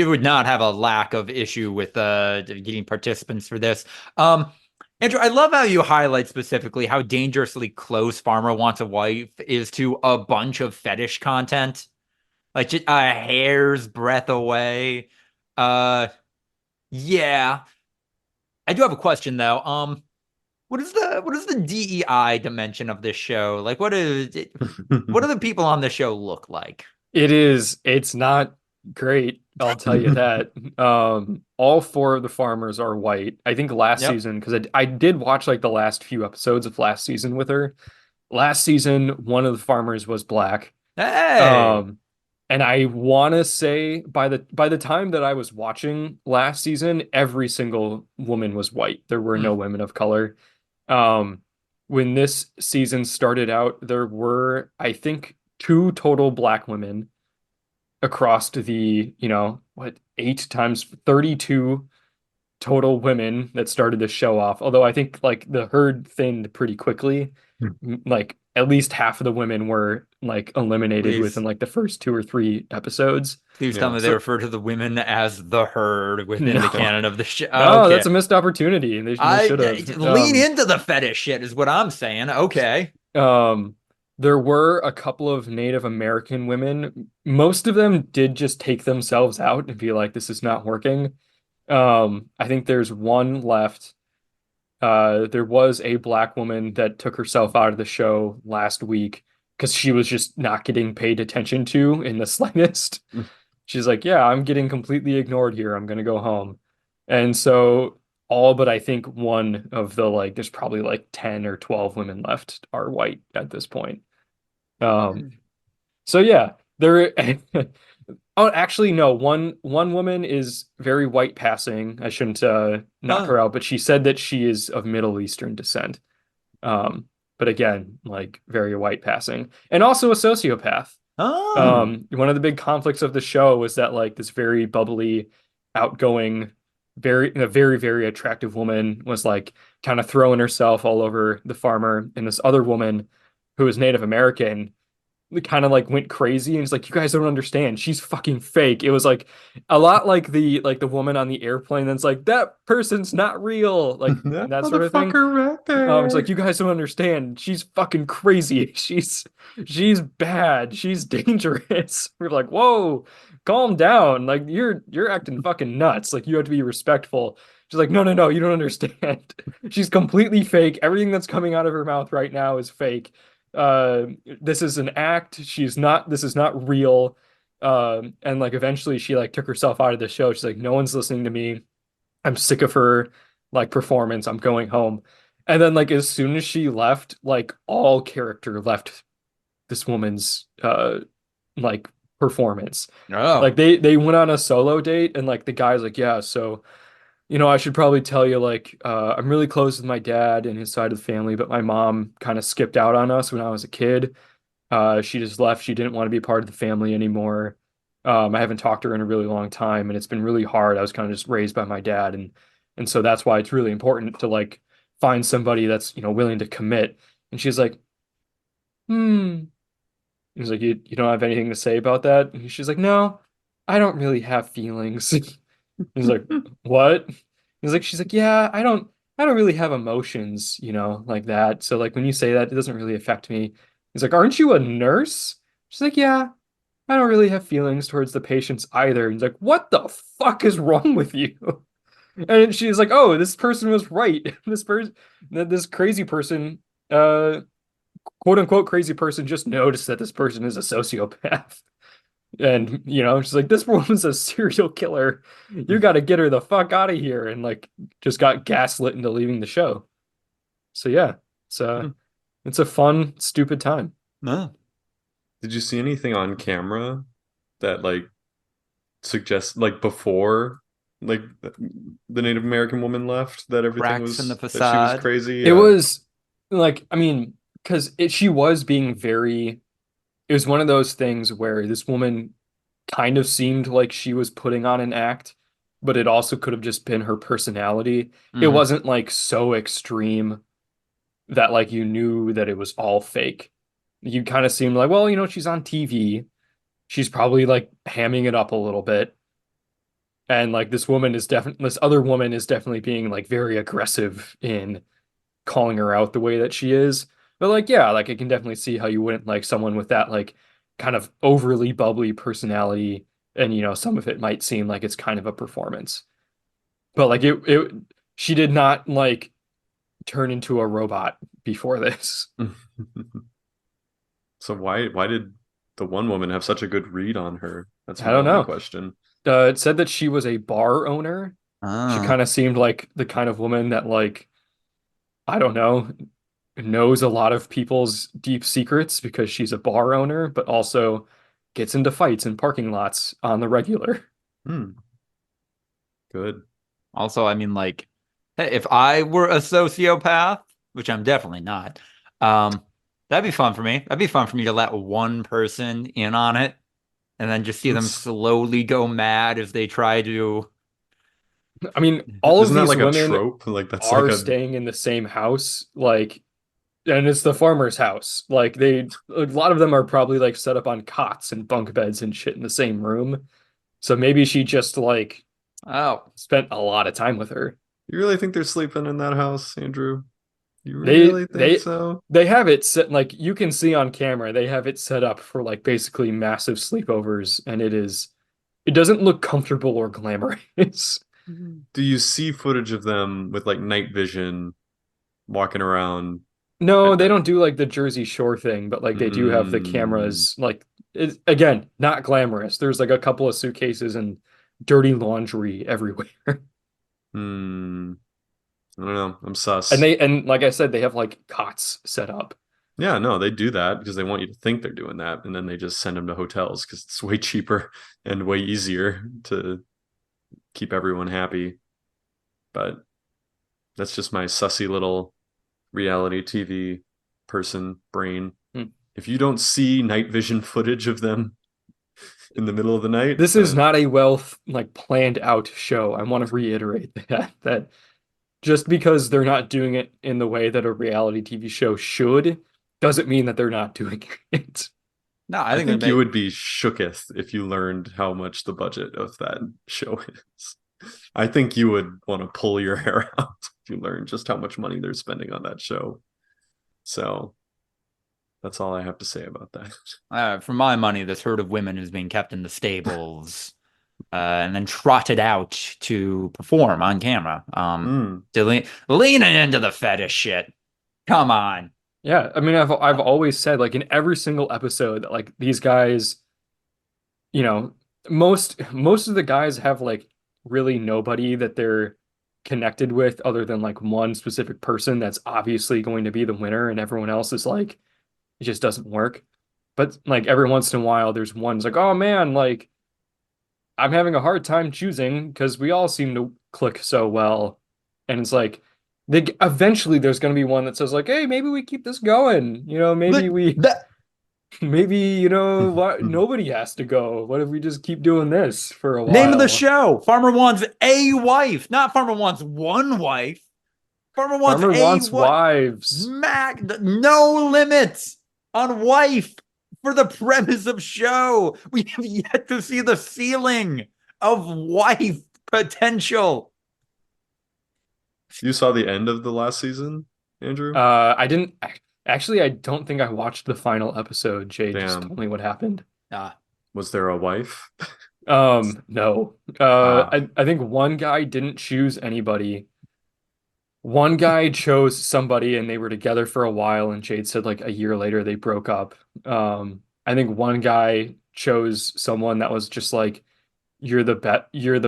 would not have a lack of issue with getting participants for this. Andrew, I love how you highlight specifically how dangerously close Farmer Wants a Wife is to a bunch of fetish content, like just a hair's breadth away. Uh, yeah, I do have a question though. What is the DEI dimension of this show? Like, what do the people on the show look like? It's not great, I'll tell you that. All four of the farmers are white. I think last Yep. season, because I did watch like the last few episodes of last season with her. Last season, one of the farmers was black. Hey. Um, and I want to say by the time that I was watching last season, every single woman was white. There were no women of color. Um, when this season started out, there were, I think, two total black women across the, 8 times 32 total women that started the show off. Although I think like the herd thinned pretty quickly. Like at least half of the women were like eliminated Please, within like the first 2 or 3 episodes. please tell Yeah. me they So refer to the women as the herd within the no, canon of the show. no, Okay. that's a missed opportunity. They should have. Lean into the fetish shit is what I'm saying. Okay. Um, there were a couple of Native American women. Most of them did just take themselves out and be like, this is not working. I think there's one left. There was a black woman that took herself out of the show last week because she was just not getting paid attention to in the slightest. She's like, yeah, I'm getting completely ignored here. I'm gonna go home. And so all but I think one of the like there's probably like 10 or 12 women left are white at this point. Um, so yeah, there oh actually no, one woman is very white passing. I shouldn't knock Huh. her out, but she said that she is of Middle Eastern descent. Um, but again, like very white passing. And also a sociopath. Oh. One of the big conflicts of the show was that like this very bubbly, outgoing, very attractive woman was like kind of throwing herself all over the farmer, and this other woman who was Native American kind of like went crazy and it's like you guys don't understand, she's fucking fake. It was like a lot like the woman on the airplane that's like that person's not real, like That that sort of thing. motherfucker right It's like there. you guys don't understand. She's fucking crazy. She's bad. She's dangerous. We're like, whoa, calm down. Like you're acting fucking nuts. Like you have to be respectful. She's like, no, you don't understand. She's completely fake. Everything that's coming out of her mouth right now is fake. This is an act. This is not real. And like eventually she like took herself out of the show. She's like, no one's listening to me. I'm sick of her like performance. I'm going home. And then like as soon as she left, like all character left this woman's like performance. Like Oh. they went on a solo date and like the guy's like, yeah, so I should probably tell you like I'm really close with my dad and his side of the family, but my mom kind of skipped out on us when I was a kid. She just left. She didn't want to be part of the family anymore. I haven't talked to her in a really long time, and it's been really hard. I was kind of just raised by my dad, and so that's why it's really important to like find somebody that's willing to commit. And she's like, hmm. He's like, you don't have anything to say about that? And she's like, no, I don't really have feelings. He's like, what? She's like, yeah, I don't really have emotions, like that. So like when you say that, it doesn't really affect me. He's like, aren't you a nurse? She's like, yeah, I don't really have feelings towards the patients either. He's like, what the fuck is wrong with you? And she's like, oh, this person was right. This crazy person, uh, quote unquote crazy person just noticed that this person is a sociopath. And, she's like, this woman's a serial killer. You got to get her the fuck out of here. And like, just got gaslit into leaving the show. So yeah, it's Hmm. a, it's a fun, stupid time. No. Did you see anything on camera that like suggests like before like the Native American woman left that everything Cracks in the was that she was facade. crazy? It Yeah. was like, I mean, because she was being very, it was one of those things where this woman kind of seemed like she was putting on an act, but it also could have just been her personality. It Hmm. wasn't like so extreme that like you knew that it was all fake. You kind of seemed like, well, she's on TV. She's probably like hamming it up a little bit. And like this other woman is definitely being like very aggressive in calling her out the way that she is. But like, yeah, like I can definitely see how you wouldn't like someone with that like kind of overly bubbly personality. And some of it might seem like it's kind of a performance. But like she did not like turn into a robot before this. So why did the one woman have such a good read on her? That's I my don't only know. question. It said that she was a bar owner. She Oh. kind of seemed like the kind of woman that like, I don't know, knows a lot of people's deep secrets because she's a bar owner, but also gets into fights in parking lots on the regular. Hmm, good. Also, I mean, like, hey, if I were a sociopath, which I'm definitely not, um, that'd be fun for me. That'd be fun for me to let one person in on it and then just see them It's, slowly go mad as they try to. I mean, all of isn't that these like a women trope? Like that's like are a staying in the same house, like, and it's the farmer's house. Like, a lot of them are probably like set up on cots and bunk beds and shit in the same room. So maybe she just like Oh, spent a lot of time with her. you really think they're sleeping in that house, Andrew? You They really think they so? they have it set like you can see on camera. They have it set up for like basically massive sleepovers, and it doesn't look comfortable or glamorous. Do you see footage of them with like night vision walking around No, at they night? don't do like the Jersey Shore thing, but like they do have the Mm, cameras. Like again, not glamorous. There's like a couple of suitcases and dirty laundry everywhere. hmm. I don't know. I'm And sus. and like I said, they have like cots set up. Yeah, no, they do that because they want you to think they're doing that, and then they just send them to hotels because it's way cheaper and way easier to keep everyone happy. But that's just my sussy little reality TV person brain. Hmm. If you don't see night vision footage of them in the middle of the night, This is not a well like planned out show. I want to reiterate that just because they're not doing it in the way that a reality TV show should, doesn't mean that they're not doing it. no, I I think they think you make. would be shooketh if you learned how much the budget of that show is. I think you would want to pull your hair out if you learned just how much money they're spending on that show. So that's all I have to say about that. For my money, this herd of women is being kept in the stables, and then trotted out to perform on camera. Mm. Leaning into the fetish shit. Come on. Yeah, I mean, I've always said like in every single episode that like these guys, you know, most of the guys have like really nobody that they're connected with other than like one specific person that's obviously going to be the winner, and everyone else is like it just doesn't work. But like every once in a while, there's one's like, oh man, like I'm having a hard time choosing because we all seem to click so well. And it's like eventually there's going to be one that says like, hey, maybe we keep this going. You know, maybe we That maybe, what nobody has to go. What if we just keep doing this for a name of the while? show: Farmer wants a wife, not Farmer wants one wife. Farmer wants Farmer a wants what? wives. No limits on wife for the premise of show. We have yet to see the ceiling of wife potential. You saw the end of the last season, Andrew? I didn't actually, I don't think I watched the final episode. Jade just Damn. told me what happened. Was there a wife? No. Ah, I think one guy didn't choose anybody. One guy chose somebody and they were together for a while, and Jade said like a year later they broke up. I think one guy chose someone that was just like you're the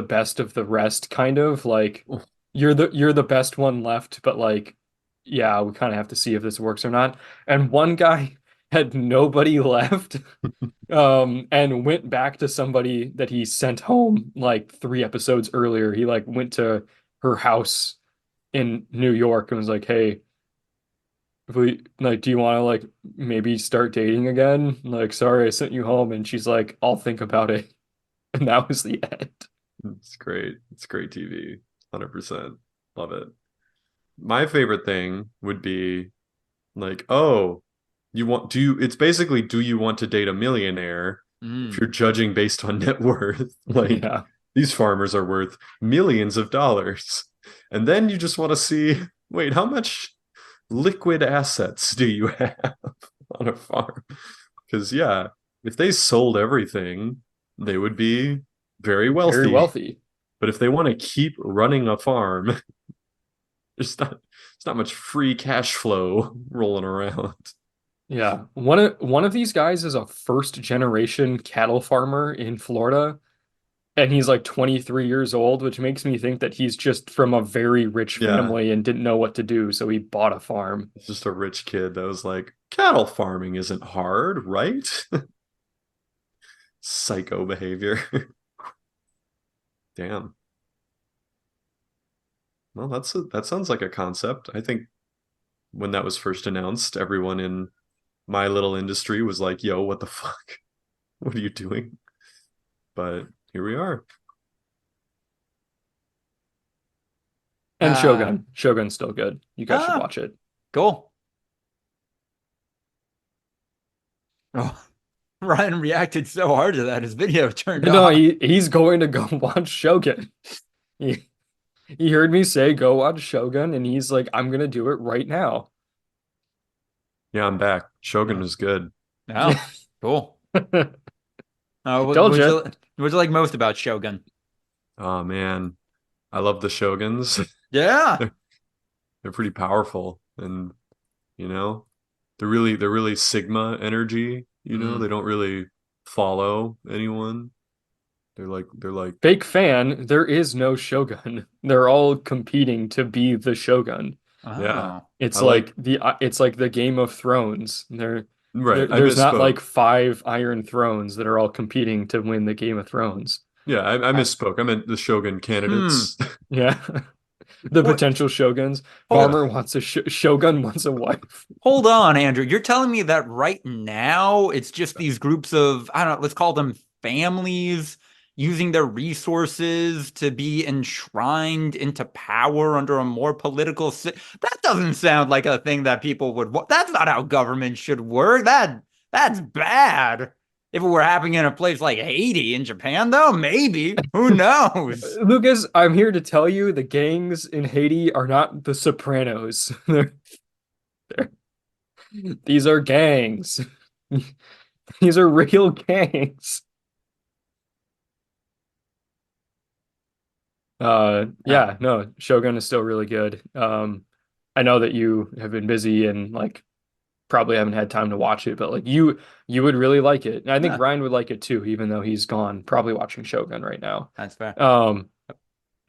best of the rest, kind of like you're the best one left, but like yeah, we kind of have to see if this works or not. And one guy had nobody left, and went back to somebody that he sent home like 3 episodes earlier. He like went to her house in New York and was like, "Hey, if we like, do you want to like maybe start dating again? Like, sorry, I sent you home." And she's like, "I'll think about it." And that was the end. it's great. It's great TV. 100%. Love it. My favorite thing would be like, oh, it's basically, do you want to date a millionaire? If you're judging based on net worth, like Yeah. these farmers are worth millions of dollars. And then you just want to see, wait, how much liquid assets do you have on a farm? Because, yeah, if they sold everything, they would be very Very wealthy. wealthy. But if they want to keep running a farm, there's not much free cash flow rolling around. Yeah. One of these guys is a first generation cattle farmer in Florida, and he's like 23 years old, which makes me think that he's just from a very rich Yeah, family and didn't know what to do, so he bought a farm. it's just a rich kid that was like, cattle farming isn't hard, right? Psycho behavior. Damn. Well, that sounds like a concept. I think when that was first announced, everyone in my little industry was like, yo, what the fuck? What are you doing? But here we are. And Uh, Shogun. Shogun's still good. You guys should watch it. Cool. Oh, Ryan reacted so hard to that, his video turned No, off. he's going to go watch Shogun. He heard me say go watch Shogun, and he's like, I'm gonna do it right now. Yeah, I'm back. Shogun was good. No, cool. Told you. What'd you like most about Shogun? Oh man, I love the Shoguns. Yeah. They're pretty powerful, and you know, they're really Sigma energy. They don't really follow anyone. They're like Fake fan, there is no Shogun. They're all competing to be the Shogun. yeah. Oh. It's I like it's like the Game of Thrones. right. I There's not misspoke. like 5 Iron Thrones that are all competing to win the Game of Thrones. Yeah, I misspoke. I meant the Shogun candidates. Yeah. The What? potential Shoguns. Hold, Farmer wants a Shogun wants a wife. hold on, Andrew. You're telling me that right now it's just these groups of, I don't know, let's call them families using their resources to be enshrined into power under a more political that doesn't sound like a thing that people would want. That's not how government should work. That's bad. If it were happening in a place like Haiti in Japan, though, maybe. Who knows? Lucas, I'm here to tell you the gangs in Haiti are not the Sopranos. They're- these are gangs. These are real gangs. Yeah, no, Shogun is still really good. I know that you have been busy and like probably haven't had time to watch it, but like you would really like it. And I think Yeah, Ryan would like it too, even though he's gone, probably watching Shogun right now. that's fair. Um,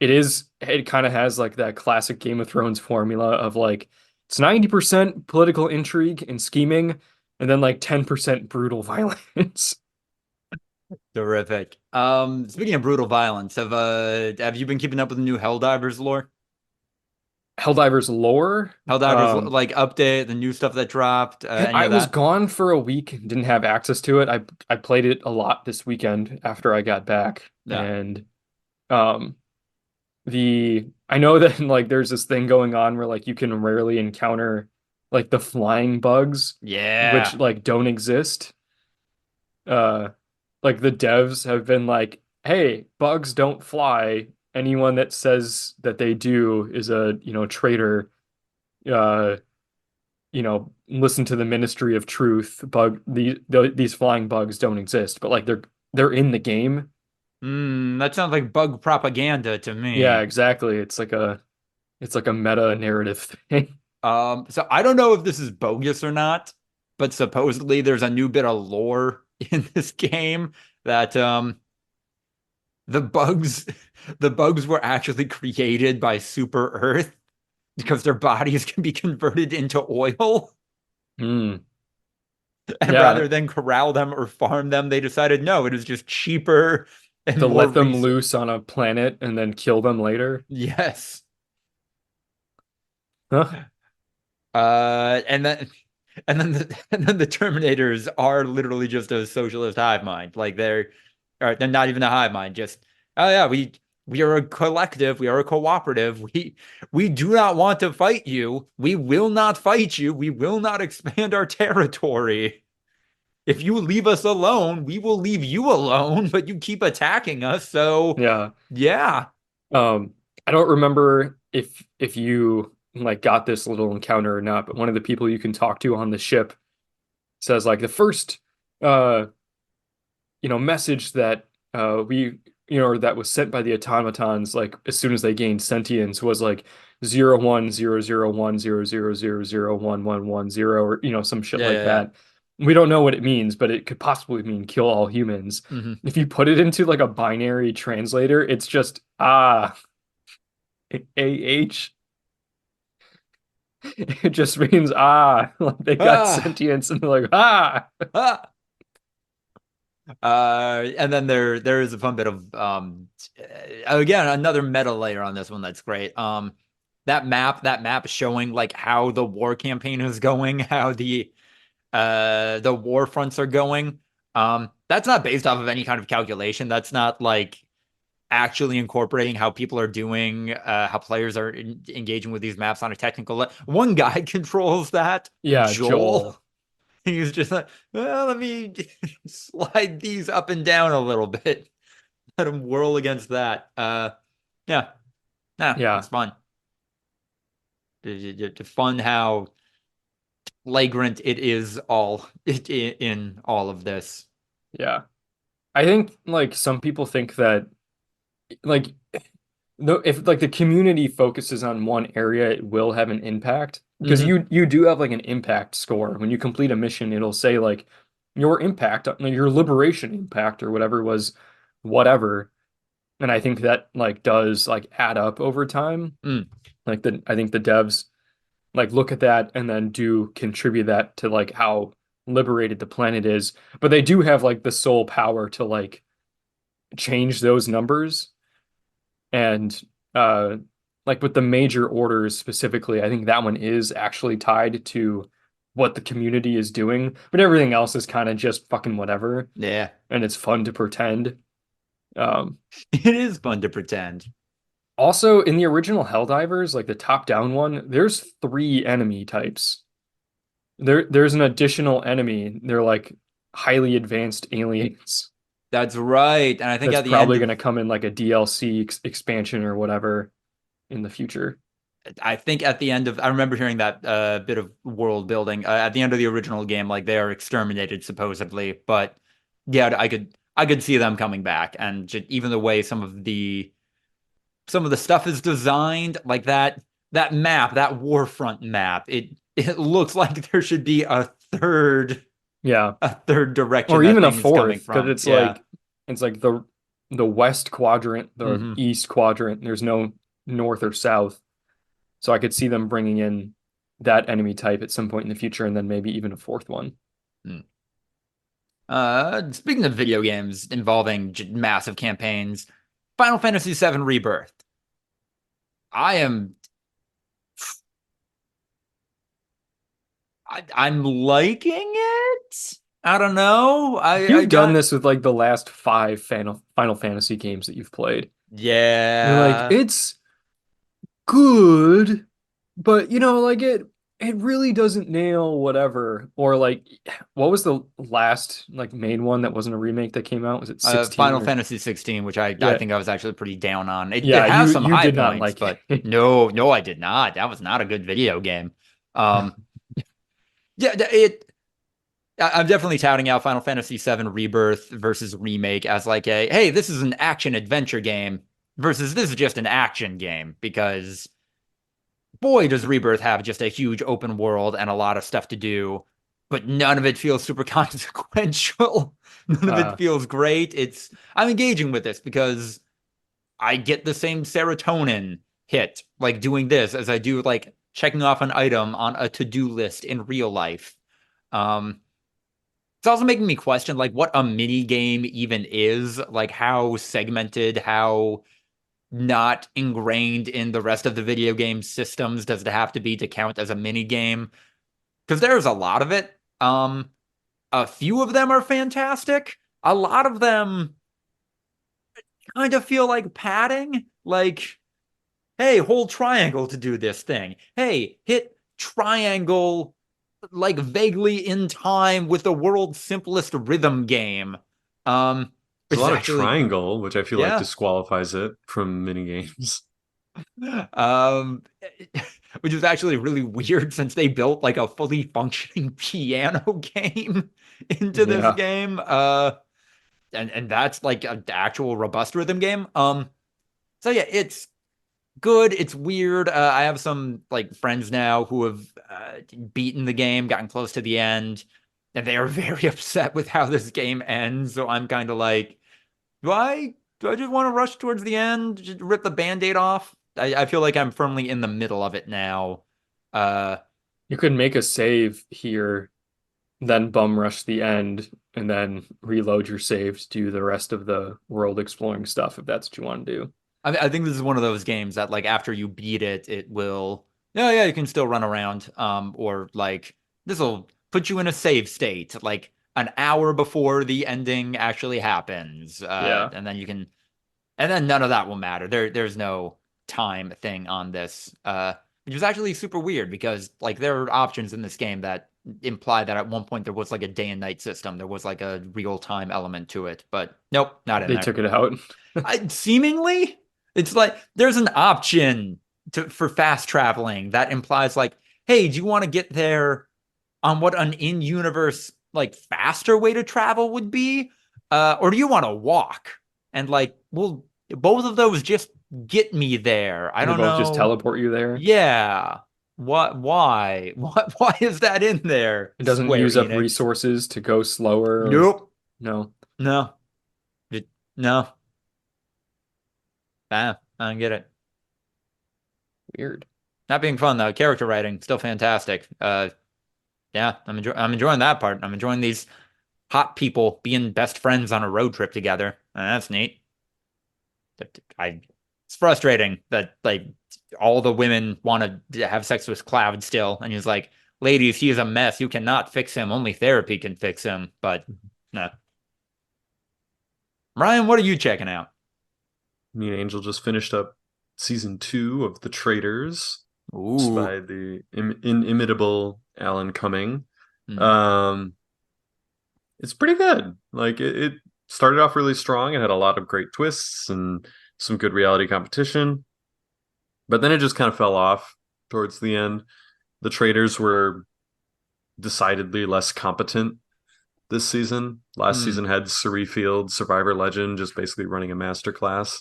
it kind of has like that classic Game of Thrones formula of like it's 90% political intrigue and scheming, and then like 10% brutal violence. Terrific. Speaking of brutal violence, have you been keeping up with the new Helldivers lore? Helldivers lore. Helldivers like update, the new stuff that dropped, any I of was that? gone for a week and didn't have access to it. I played it a lot this weekend after I got back, Yeah. and um I know that like there's this thing going on where like you can rarely encounter like the flying bugs, which Yeah. like don't exist. Uh, like the devs have been like, hey, bugs don't fly. Anyone that says that they do is a, traitor. Uh, listen to the Ministry of Truth. These flying bugs don't exist, but like they're in the game. That sounds like bug propaganda to Yeah, me. exactly. It's like a meta narrative thing. So I don't know if this is bogus or not, but supposedly there's a new bit of lore in this game that the bugs the bugs were actually created by Super Earth because their bodies can be converted into oil. Hmm. And Yeah, rather than corral them or farm them, they decided no, it is just cheaper and to more let them resource. loose on a planet and then kill them later. Yes. Huh? And then the Terminators are literally just a socialist hive mind. Like they're not even a hive mind. Just oh yeah, we are a collective. We are a cooperative. We do not want to fight you. We will not fight you. We will not expand our territory. If you leave us alone, we will leave you alone. But you keep attacking us. So Yeah. yeah. I don't remember if you like got this little encounter or not, but one of the people you can talk to on the ship says like the first uh message that we or that was sent by the automatons like as soon as they gained sentience was like 01001000011110 or some shit Yeah, like yeah, yeah. that. We don't know what it means, but it could possibly mean kill all humans. Mhm. If you put it into like a binary translator, it's just AH. It just means like they got Ah, sentience and they're like ah. And then there is a fun bit of again another meta layer on this one that's great. That map showing like how the war campaign is going, how the war fronts are going. That's not based off of any kind of calculation. That's not like actually incorporating how people are doing, how players are engaging with these maps on a technical level. One guy controls that, Yeah, Joel. Joel. He's just like, well, let me slide these up and down a little bit. Let him whirl against that. Yeah, yeah, it's Yeah, fun. Fun how flagrant it is in all of this. yeah. I think like some people think that like if like the community focuses on one area, it will have an impact because Hmm. you do have like an impact score. When you complete a mission, it'll say like your impact, like, your liberation impact or whatever was whatever. And I think that like does like add up over time. Mm. Like I think the devs like look at that and then do contribute that to like how liberated the planet is. But they do have like the sole power to like change those numbers and uh like with the major orders specifically, I think that one is actually tied to what the community is doing, but everything else is kind of just fucking whatever, Yeah, and it's fun to pretend. Um it is fun to pretend. Also in the original Helldivers, like the top-down one, there's three enemy types. There's an additional enemy. They're like highly advanced aliens. That's right. And I think That's at the end probably going of to come in like a DLC expansion or whatever in the future. I think at the end of I remember hearing that bit of world building at the end of the original game, like they are exterminated supposedly, but yeah, I could see them coming back, and just, even the way some of the stuff is designed, like that map, that Warfront map, it looks like there should be Yeah. a third direction Or that even a thing is coming fourth, because from. Yeah. it's like the west quadrant, the Mhm. east quadrant. There's no north or south. So I could see them bringing in that enemy type at some point in the future, and then maybe even a fourth one. Mm. Speaking of video games involving massive campaigns, Final Fantasy VII Rebirth. I am I'm liking it. I don't know. I You've done got this with like the last five Final Fantasy games that you've played. You're like, yeah. it's good, but like it really doesn't nail whatever. Or like, what was the last like main one that wasn't a remake that came out? Was it Final 16 or Fantasy 16, which I yeah, think I was actually pretty down on. It yeah, has some you high did not points, like but it. no, I did not. That was not a good video game. Um, yeah, I'm definitely touting out Final Fantasy VII Rebirth versus Remake as like a, hey, this is an action adventure game versus this is just an action game because boy, does Rebirth have just a huge open world and a lot of stuff to do, but none of it feels super consequential. None of it Uh, feels great. I'm engaging with this because I get the same serotonin hit like doing this as I do like checking off an item on a to-do list in real life. Um, it's also making me question like what a mini game even is, like how segmented, how not ingrained in the rest of the video game systems does it have to be to count as a mini game? Because there's a lot of it. A few of them are fantastic. A lot of them kind of feel like padding. Like, hey, hold triangle to do this thing. Hey, hit triangle like vaguely in time with the world's simplest rhythm game. Um, There's a it's lot of actually triangle, which I feel like yeah. disqualifies it from mini games. Um, which is actually really weird since they built like a fully functioning piano game into this yeah. game. And that's like an actual robust rhythm game. So yeah, it's good. It's weird. I have some like friends now who have beaten the game, gotten close to the end, and they are very upset with how this game ends. So I'm kind of like, do I do I just want to rush towards the end, just rip the band-aid off? I feel like I'm firmly in the middle of it now. Uh, You could make a save here, then bum rush the end, and then reload your save to do the rest of the world exploring stuff if that's what you want to do. I think this is one of those games that like after you beat it, it will, yeah, you can still run around. Or like this will put you in a save state, like an hour before the ending actually happens. Yeah. And then you can, and then none of that will matter. There's no time thing on this. Which is actually super weird because like there are options in this game that imply that at one point there was like a day and night system. There was like a real time element to it, but nope, not in They there. took it out. Seemingly, it's like there's an option for fast traveling that implies like, hey, do you want to get there on what an in-universe like faster way to travel would be, or do you want to walk? And like, well, both of those just get me there. I They don't both just know. teleport you there. Yeah. What? Why? Why is that in there? It doesn't Square use up Enix. resources to go slower or Nope. no. No. No. Ah, I don't get it. Weird. Not being fun though. Character writing still fantastic. Yeah, I'm enjoying that part. I'm enjoying these hot people being best friends on a road trip together. That's neat. It's frustrating that like all the women want to have sex with Cloud still, and he's like, "Ladies, he is a mess. You cannot fix him. Only therapy can fix him." But no. Ryan, what are you checking out? Me and Angel just finished up season 2 of The Traitors. It's Ooh. by the inimitable Alan Cumming. Hmm. Um, it's pretty good. Like it started off really strong. It had a lot of great twists and some good reality competition, but then it just kind of fell off towards the end. The Traitors were decidedly less competent this season. Last Hmm. season had Suri Field, Survivor Legend, just basically running a masterclass.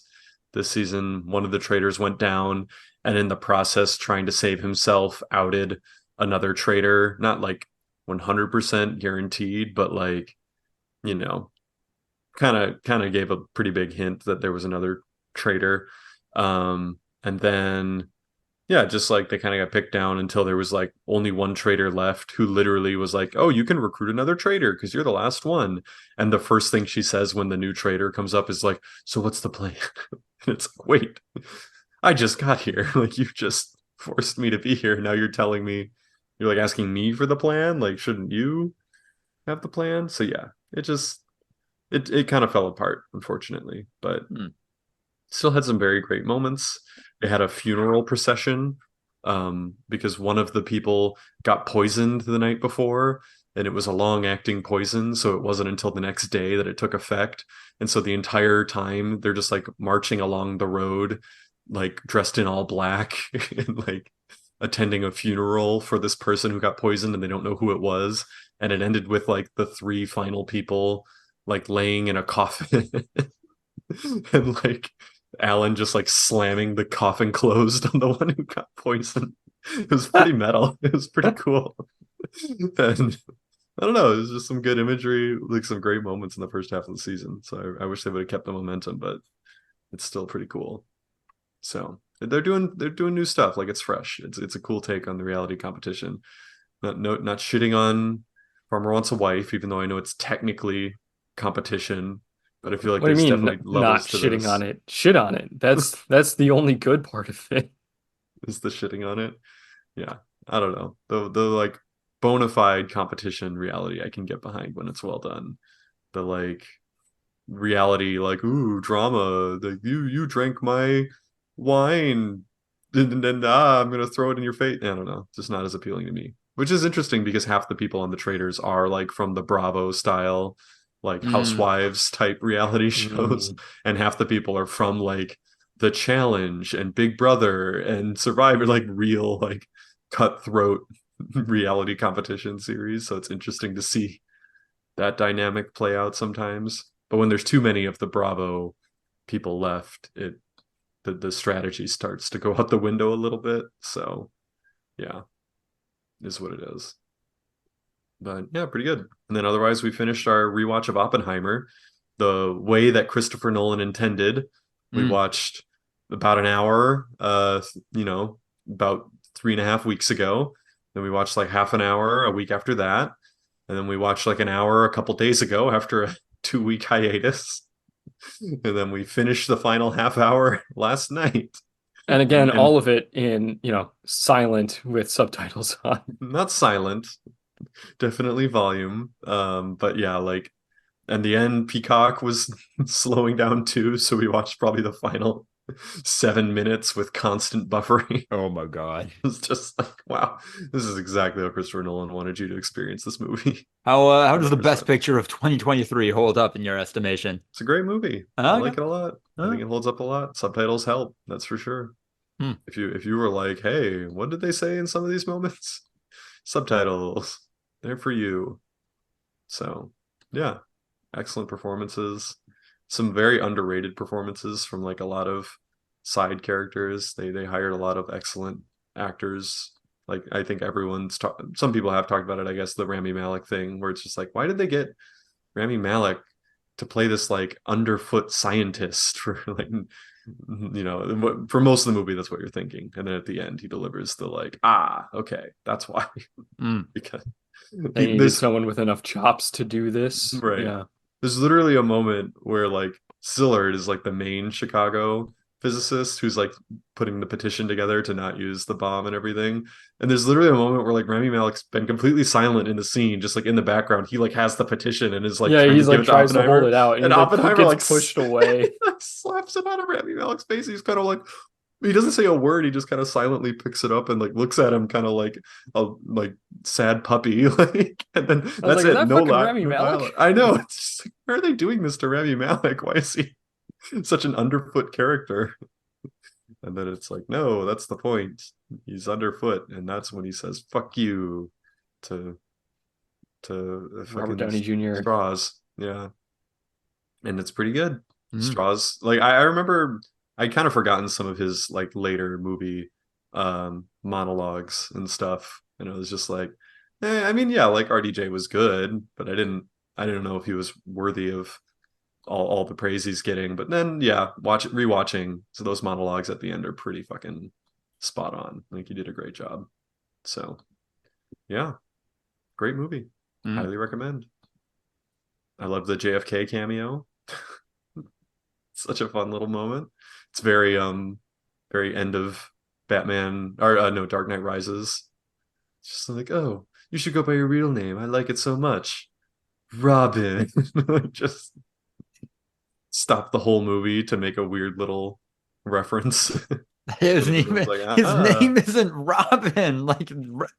This season, one of the traders went down, and in the process, trying to save himself, outed another trader. Not like 100% guaranteed, but like, you know, kind of gave a pretty big hint that there was another traitor. And then yeah, just like they kind of got picked down until there was like only one traitor left who literally was like, "Oh, you can recruit another traitor because you're the last one." And the first thing she says when the new traitor comes up is like, "So what's the plan?" And it's like, "Wait, I just got here. Like you just forced me to be here. Now you're telling me you're like asking me for the plan? Like shouldn't you have the plan?" So yeah, it kind of fell apart, unfortunately, but still had some very great moments. They had a funeral procession because one of the people got poisoned the night before, and it was a long-acting poison, so it wasn't until the next day that it took effect. And so the entire time they're just like marching along the road, like dressed in all black and like attending a funeral for this person who got poisoned, and they don't know who it was. And it ended with like the three final people like laying in a coffin and like Alan just like slamming the coffin closed on the one who got poisoned. It was pretty metal. It was pretty cool. And I don't know, it was just some good imagery, like some great moments in the first half of the season. So I wish they would have kept the momentum, but it's still pretty cool. So they're doing new stuff. Like it's fresh. It's a cool take on the reality competition. Not shitting on Farmer Wants a Wife, even though I know it's technically competition. But I feel like What do you there's mean definitely not levels to shitting this. on it? Shit on it. That's the only good part of it. Is the shitting on it? Yeah, I don't know. The like bona fide competition reality I can get behind when it's well done. The like reality, like ooh drama, like you drank my wine, and I'm gonna throw it in your face. I don't know, just not as appealing to me. Which is interesting because half the people on the traders are like from the Bravo style, like housewives type reality shows, and half the people are from like The Challenge and Big Brother and Survivor, like real like cutthroat reality competition series. So it's interesting to see that dynamic play out sometimes. But when there's too many of the Bravo people left, the strategy starts to go out the window a little bit. So yeah, is what it is. But yeah, pretty good. And then otherwise we finished our rewatch of Oppenheimer the way that Christopher Nolan intended. We watched about an hour, about 3.5 weeks ago. Then we watched like half an hour a week after that. And then we watched like an hour a couple days ago after a 2 week hiatus. And then we finished the final half hour last night. And again, all of it in, silent with subtitles on. Not silent, definitely volume. But yeah, like, and the end, Peacock was slowing down too. So we watched probably the final 7 minutes with constant buffering. Oh my God. It's just like, wow, this is exactly how Christopher Nolan wanted you to experience this movie. How does the 100%. best picture of 2023 hold up in your estimation? It's a great movie. I like it a lot. I think it holds up a lot. Subtitles help, that's for sure. If you were like, hey, what did they say in some of these moments? Subtitles, they're for you. So yeah, excellent performances. Some very underrated performances from like a lot of side characters. They hired a lot of excellent actors. Like I think some people have talked about it, I guess, the Rami Malek thing, where it's just like, why did they get Rami Malek to play this like underfoot scientist for like, for most of the movie? That's what you're thinking. And then at the end he delivers the like, okay, that's why. Because They needed someone with enough chops to do this. Right. Yeah. There's literally a moment where like Sillard is like the main Chicago physicist who's like putting the petition together to not use the bomb and everything. And there's literally a moment where like Rami Malek's been completely silent in the scene, just like in the background. He like has the petition and is like he's to like tries to hold it out, and Oppenheimer gets like pushed away. slaps it out of Rami Malek's face. He's kind of like, he doesn't say a word. He just kind of silently picks it up and like looks at him, kind of like a like sad puppy, like. And then that's it. No Rami Malek? I know. It's just like, why are they doing this to Rami Malek? Why is he such an underfoot character? And then it's like, no, that's the point. He's underfoot, and that's when he says "fuck you" to Robert Downey Jr. Straws. Yeah, and it's pretty good. Straws. Like I remember. I'd kind of forgotten some of his like later movie monologues and stuff, and it was just like, I mean, yeah, like RDJ was good, but I didn't know if he was worthy of all the praise he's getting. But then rewatching, so those monologues at the end are pretty fucking spot on. Like he did a great job. So yeah, great movie. Highly recommend. I love the JFK cameo. Such a fun little moment. It's very end of Batman or no, Dark Knight Rises. It's just like, oh, you should go by your real name. I like it so much. Robin. Just stop the whole movie to make a weird little reference. His name, like, his name isn't Robin. Like,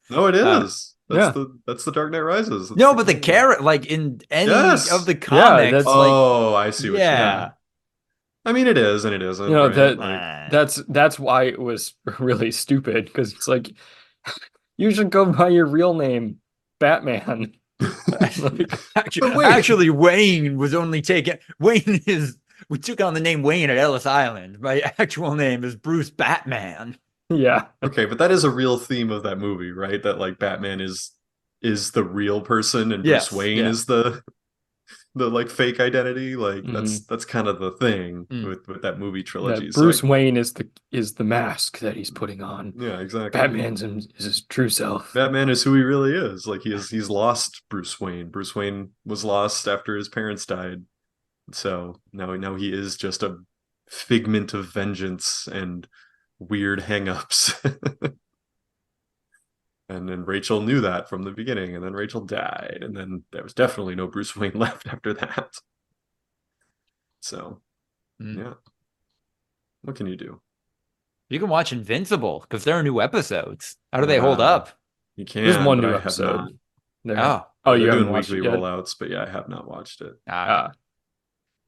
no, it is. Yeah. That's the Dark Knight Rises. That's no, but the carrot, like in any of the comics, that's- like, oh, I see what you yeah. mean. I mean, it is and it isn't. You know, right? that's why it was really stupid, because it's like, you should go by your real name, Batman. Actually, Wayne was only taken. Wayne is. We took on the name Wayne at Ellis Island. My actual name is Bruce Batman. Yeah. Okay, but that is a real theme of that movie, right? That like Batman is the real person and Bruce Wayne is the like fake identity. Like that's kind of the thing with that movie trilogy. That Bruce Wayne is the mask that he's putting on. Yeah, exactly. Batman's is his true self. Batman is who he really is. Like he's lost Bruce Wayne. Bruce Wayne was lost after his parents died. So now he is just a figment of vengeance and weird hangups. And then Rachel knew that from the beginning, and then Rachel died, and then there was definitely no Bruce Wayne left after that. So, yeah. What can you do? You can watch Invincible, because there are new episodes. How do they hold up? You can. There's one new episode. You they're haven't doing watched weekly it yet? rollouts, but yeah, I have not watched it.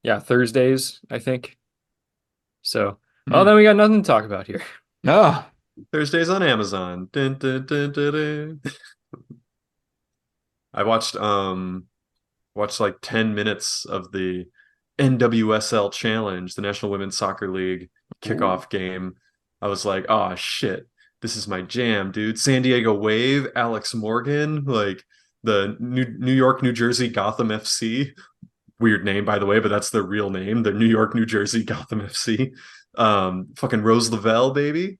Yeah, Thursdays, I think. So, then we got nothing to talk about here. No. Thursdays on Amazon. Dun, dun, dun, dun, dun. I watched like 10 minutes of the NWSL Challenge, the National Women's Soccer League kickoff game. I was like, oh shit, this is my jam, dude. San Diego Wave, Alex Morgan, like the New York, New Jersey Gotham FC. Weird name, by the way, but that's their real name. The New York, New Jersey Gotham FC. Fucking Rose Lavelle, baby.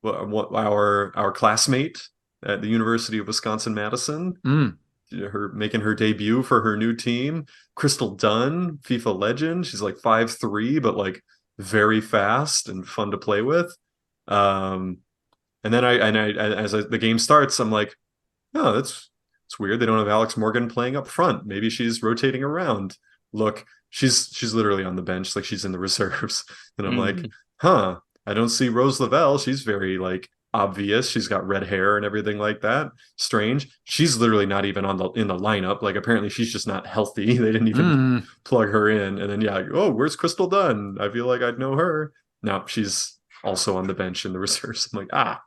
Our classmate at the University of Wisconsin-Madison. Her making her debut for her new team. Crystal Dunn, FIFA legend. She's like 5'3", but like very fast and fun to play with. And then as the game starts, I'm like, oh, it's weird. They don't have Alex Morgan playing up front. Maybe she's rotating around. Look, she's literally on the bench, like she's in the reserves. And I'm like, huh, I don't see Rose Lavelle. She's very like obvious. She's got red hair and everything like that. Strange. She's literally not even in the lineup. Like apparently she's just not healthy. They didn't even plug her in. And then oh, where's Crystal Dunn? I feel like I'd know her. No, she's also on the bench in the reserves. I'm like,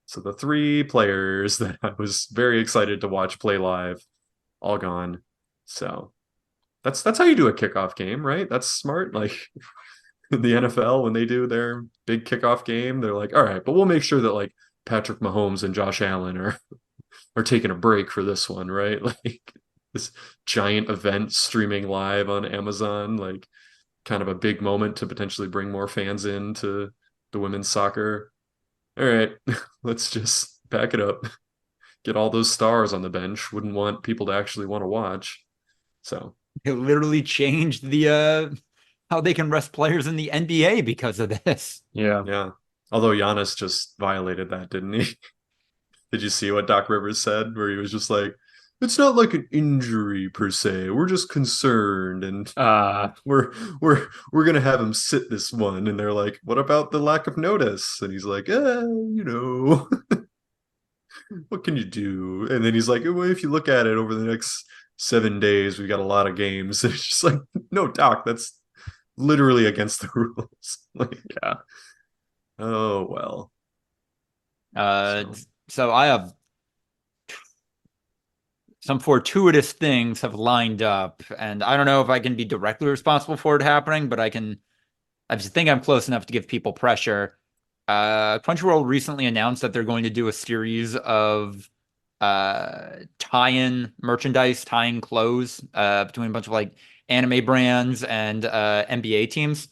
so the 3 players that I was very excited to watch play live, all gone. So that's how you do a kickoff game, right? That's smart. Like in the NFL, when they do their big kickoff game, they're like, all right, but we'll make sure that like Patrick Mahomes and Josh Allen are taking a break for this one, right? Like this giant event streaming live on Amazon, like kind of a big moment to potentially bring more fans into the women's soccer. All right, let's just back it up. Get all those stars on the bench. Wouldn't want people to actually want to watch. So it literally changed the how they can rest players in the NBA because of this. Yeah. Although Giannis just violated that, didn't he? Did you see what Doc Rivers said? Where he was just like, "It's not like an injury per se. We're just concerned, and we're gonna have him sit this one." And they're like, "What about the lack of notice?" And he's like, what can you do? And then he's like, well, if you look at it over the next 7 days, we got a lot of games. And it's just like, no, Doc, that's literally against the rules. Like, oh well. So I have some fortuitous things have lined up, and I don't know if I can be directly responsible for it happening, but I just think I'm close enough to give people pressure. Crunchyroll recently announced that they're going to do a series of tie-in merchandise, tie-in clothes between a bunch of like anime brands and NBA teams.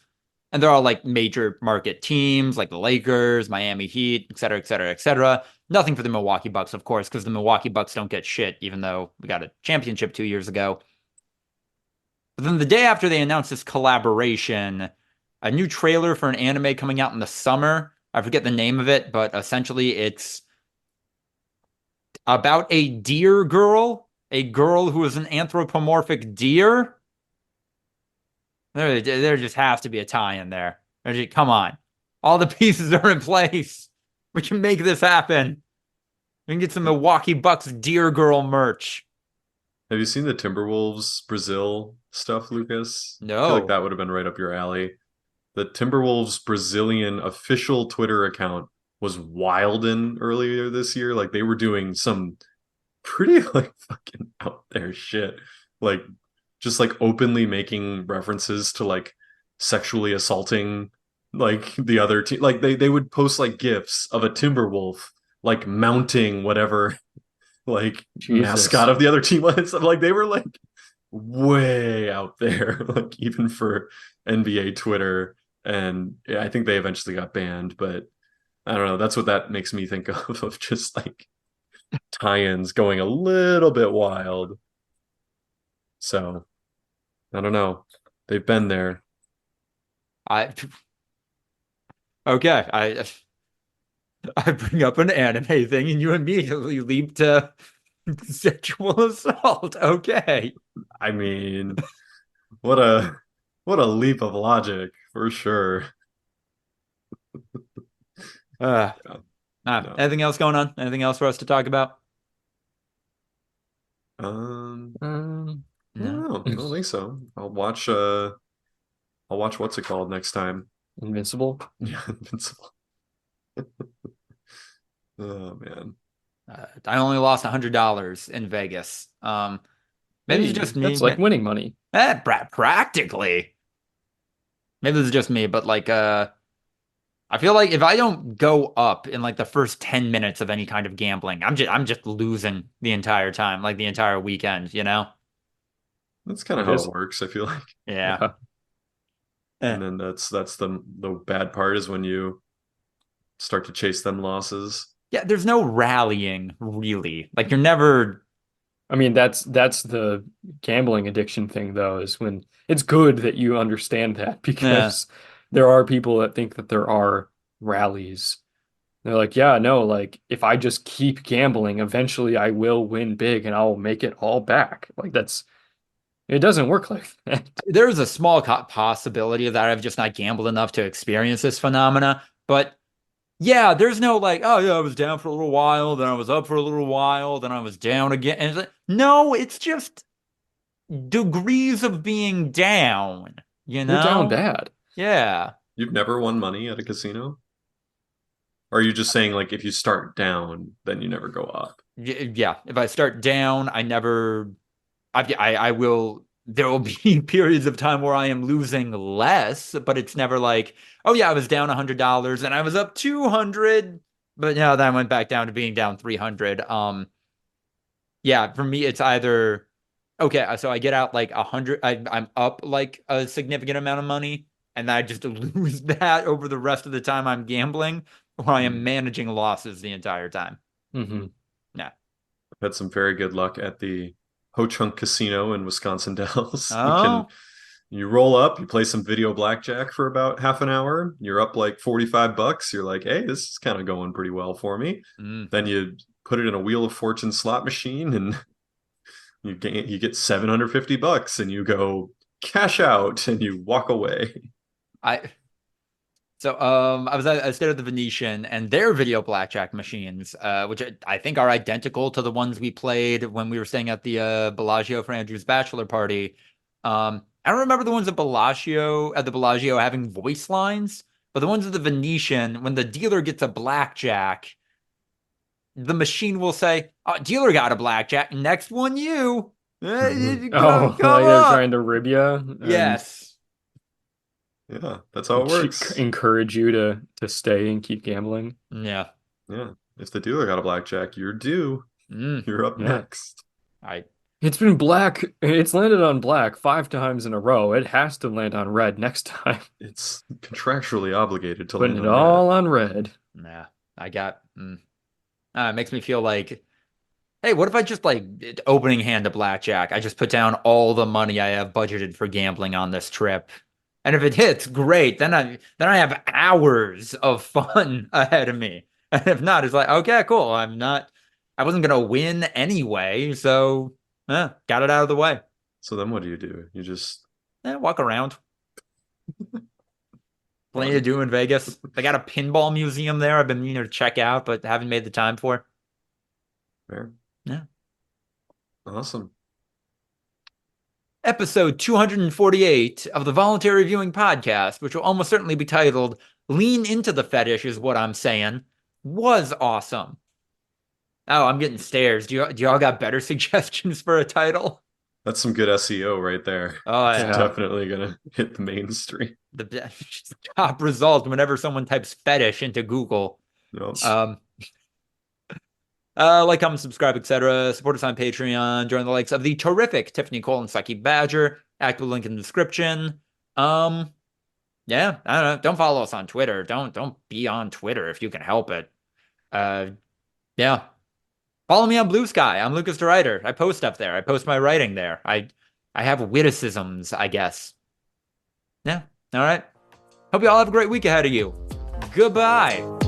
And they're all like major market teams like the Lakers, Miami Heat, et cetera, et cetera, et cetera. Nothing for the Milwaukee Bucks, of course, because the Milwaukee Bucks don't get shit, even though we got a championship 2 years ago. But then the day after they announced this collaboration, a new trailer for an anime coming out in the summer. I forget the name of it, but essentially it's about a deer girl, a girl who is an anthropomorphic deer. There just has to be a tie in there. Come on. All the pieces are in place. We can make this happen. We can get some Milwaukee Bucks deer girl merch. Have you seen the Timberwolves Brazil stuff, Lucas? I feel No. like that would have been right up your alley. The Timberwolves Brazilian official Twitter account was wildin' earlier this year. Like they were doing some pretty like fucking out there shit. Like just like openly making references to like sexually assaulting like the other team. Like they would post like gifs of a Timberwolf like mounting whatever like mascot of the other team and stuff. Like they were like way out there, like even for NBA Twitter. And yeah, I think they eventually got banned, but I don't know. That's what that makes me think of just like tie-ins going a little bit wild. So I don't know. They've been there. Okay. I bring up an anime thing and you immediately leap to sexual assault. Okay. I mean, what a leap of logic for sure. No. Anything else going on? Anything else for us to talk about? No. I don't think so. I'll watch what's it called next time? Invincible? Yeah, Invincible. Oh man. I only lost $100 in Vegas. Maybe it's just me. That's like winning money. Practically. Maybe it's just me, but like I feel like if I don't go up in like the first 10 minutes of any kind of gambling, I'm just losing the entire time, like the entire weekend, you know? That's kind of how it works, I feel like. Yeah. And then that's the bad part is when you start to chase them losses. Yeah, there's no rallying really. Like you're never I mean, that's the gambling addiction thing though, is when it's good that you understand that because there are people that think that there are rallies. They're like, yeah, no, like if I just keep gambling, eventually I will win big and I'll make it all back. Like it doesn't work like that. There's a small possibility that I've just not gambled enough to experience this phenomena, but yeah, there's no like, oh yeah, I was down for a little while, then I was up for a little while, then I was down again. And it's like, no, it's just degrees of being down, you know? You're down bad. Yeah. You've never won money at a casino? Or are you just saying like if you start down, then you never go up? Yeah. If I start down, I will, there will be periods of time where I am losing less, but it's never like, oh yeah, I was down $100 and I was up 200, but then I went back down to being down 300. Yeah, for me, it's either, okay, so I get out like 100, I'm up like a significant amount of money, and I just lose that over the rest of the time I'm gambling, or I am managing losses the entire time. Mm-hmm. Yeah. I've had some very good luck at the Ho Chunk Casino in Wisconsin Dells. Oh. You roll up, you play some video blackjack for about half an hour. You're up like $45. You're like, hey, this is kind of going pretty well for me. Then you put it in a Wheel of Fortune slot machine and you get $750 and you go cash out and you walk away. I stayed at the Venetian and their video blackjack machines, which I think are identical to the ones we played when we were staying at the Bellagio for Andrew's bachelor party. I don't remember the ones at the Bellagio having voice lines, but the ones at the Venetian, when the dealer gets a blackjack, the machine will say, oh, dealer got a blackjack. Next one, you. They're Come trying to rib you. Yes. Yeah, that's how it works. Encourage you to stay and keep gambling. Yeah. Yeah. If the dealer got a blackjack, you're due. You're up next. It's been black. It's landed on black 5 times in a row. It has to land on red next time. It's contractually obligated to Putting land it on all red. on red. Nah, I got. It makes me feel like, hey, what if I just like opening hand to blackjack? I just put down all the money I have budgeted for gambling on this trip. And if it hits, great. Then I have hours of fun ahead of me. And if not, it's like, okay, cool. I wasn't gonna win anyway, so got it out of the way. So then what do? You just Walk around. Plenty to run. do in Vegas. They got a pinball museum there I've been meaning to check out, but haven't made the time for. Fair. Yeah. Awesome. Episode 248 of the Voluntary Viewing podcast, which will almost certainly be titled Lean into the Fetish, is what I'm saying, was awesome. Oh, I'm getting stares. Do y'all got better suggestions for a title? That's some good SEO right there. Oh, It's yeah. definitely gonna hit the mainstream. The top result whenever someone types fetish into Google. Yep. Like, comment, subscribe, etc. Support us on Patreon. Join the likes of the terrific Tiffany Cole and Psyche Badger. ActBlue link in the description. Yeah, I don't know. Don't follow us on Twitter. Don't be on Twitter if you can help it. Yeah. Follow me on Blue Sky. I'm Lucas the Writer. I post stuff there. I post my writing there. I have witticisms, I guess. Yeah. All right. Hope you all have a great week ahead of you. Goodbye.